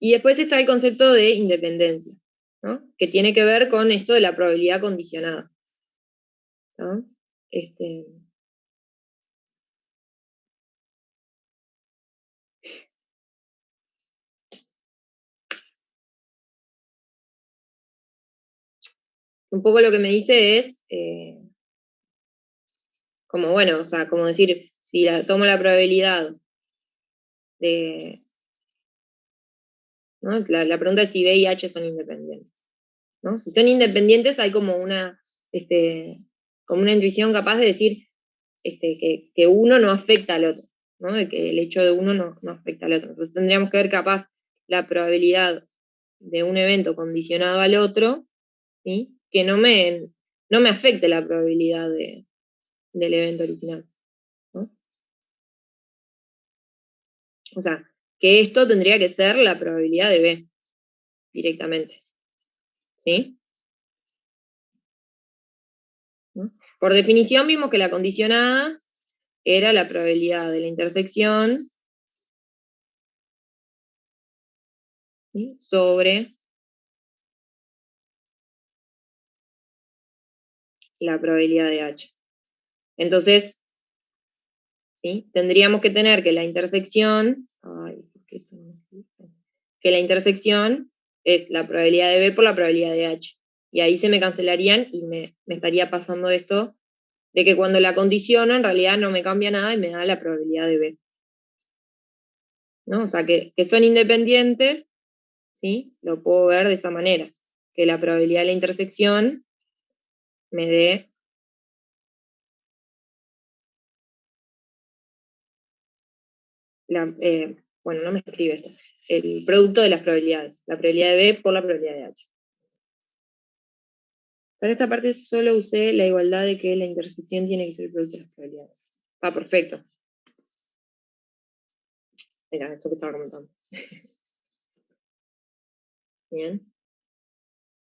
Y después está el concepto de independencia, ¿no? Que tiene que ver con esto de la probabilidad condicionada, ¿no? Un poco lo que me dice es, como bueno, o sea, como decir, si tomo la probabilidad de ¿no? La pregunta es si B y H son independientes, ¿no? Si son independientes hay como una intuición capaz de decir que uno no afecta al otro, ¿no? De que el hecho de uno no afecta al otro. Entonces tendríamos que ver capaz la probabilidad de un evento condicionado al otro, ¿sí? Que no me afecte la probabilidad del evento original, ¿no? O sea, que esto tendría que ser la probabilidad de B directamente, ¿sí? ¿No? Por definición vimos que la condicionada era la probabilidad de la intersección, ¿sí? Sobre la probabilidad de H. Entonces, ¿sí? Tendríamos que tener que la intersección, que la intersección es la probabilidad de B por la probabilidad de H. Y ahí se me cancelarían y me estaría pasando esto de que cuando la condiciono en realidad no me cambia nada y me da la probabilidad de B, ¿no? O sea, que son independientes, ¿sí? Lo puedo ver de esa manera, que la probabilidad de la intersección me dé bueno, no me escribe esto, el producto de las probabilidades, la probabilidad de B por la probabilidad de H. Para esta parte solo usé la igualdad de que la intersección tiene que ser el producto de las probabilidades. Perfecto. Mira, esto que estaba comentando. Bien.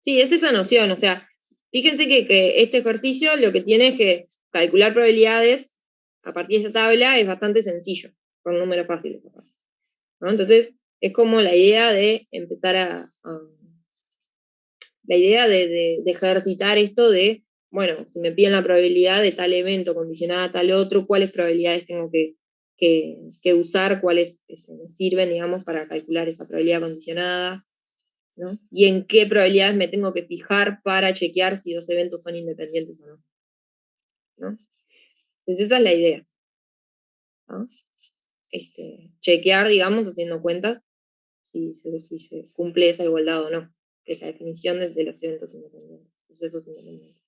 Sí, es esa noción, o sea, fíjense que este ejercicio lo que tiene es que calcular probabilidades a partir de esta tabla es bastante sencillo, con números fáciles, ¿no? Entonces, es como la idea de empezar la idea de ejercitar esto de, bueno, si me piden la probabilidad de tal evento condicionada a tal otro, cuáles probabilidades tengo que usar, cuáles me sirven, digamos, para calcular esa probabilidad condicionada, ¿no? Y en qué probabilidades me tengo que fijar para chequear si dos eventos son independientes o no, ¿no? Entonces esa es la idea, ¿no? Chequear, digamos, haciendo cuentas si se cumple esa igualdad o no, que es la definición de los eventos independientes, sucesos independientes.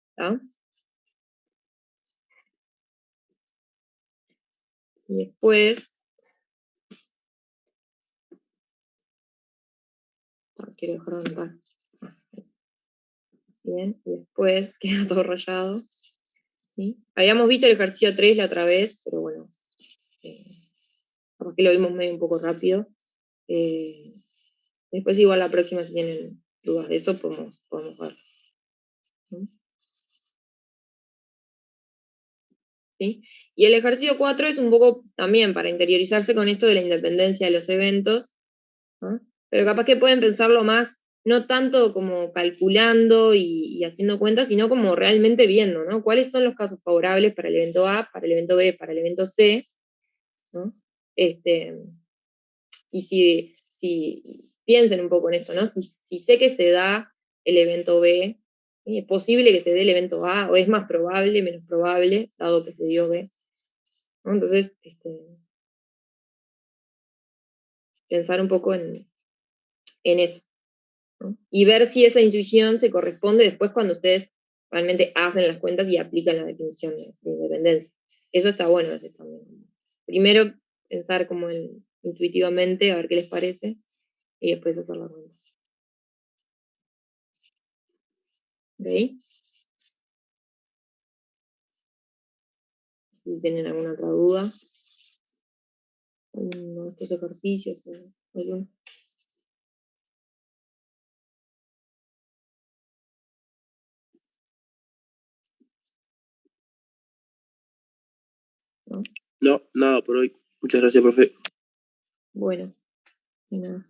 ¿Está? Y después, quiero dejar de anotar. Bien, y después queda todo rayado. ¿Sí? Habíamos visto el ejercicio 3 la otra vez, pero bueno, capaz que lo vimos medio un poco rápido. Después igual la próxima, si tienen dudas de eso, podemos ver. ¿Sí? Y el ejercicio 4 es un poco también para interiorizarse con esto de la independencia de los eventos, ¿no? Pero capaz que pueden pensarlo más, no tanto como calculando y haciendo cuentas, sino como realmente viendo, ¿no? ¿Cuáles son los casos favorables para el evento A, para el evento B, para el evento C? ¿No? Y si piensen un poco en esto, ¿no? Si sé que se da el evento B, ¿es posible que se dé el evento A? ¿O es más probable, menos probable, dado que se dio B? ¿No? Entonces, pensar un poco en eso, ¿no? Y ver si esa intuición se corresponde después cuando ustedes realmente hacen las cuentas y aplican la definición de independencia. Eso está bueno también. Primero pensar como intuitivamente, a ver qué les parece, y después hacer la cuenta. ¿Ok? Si tienen alguna otra duda, uno de estos ejercicios o alguno. ¿No? No, nada por hoy. Muchas gracias, profe. Bueno, de nada.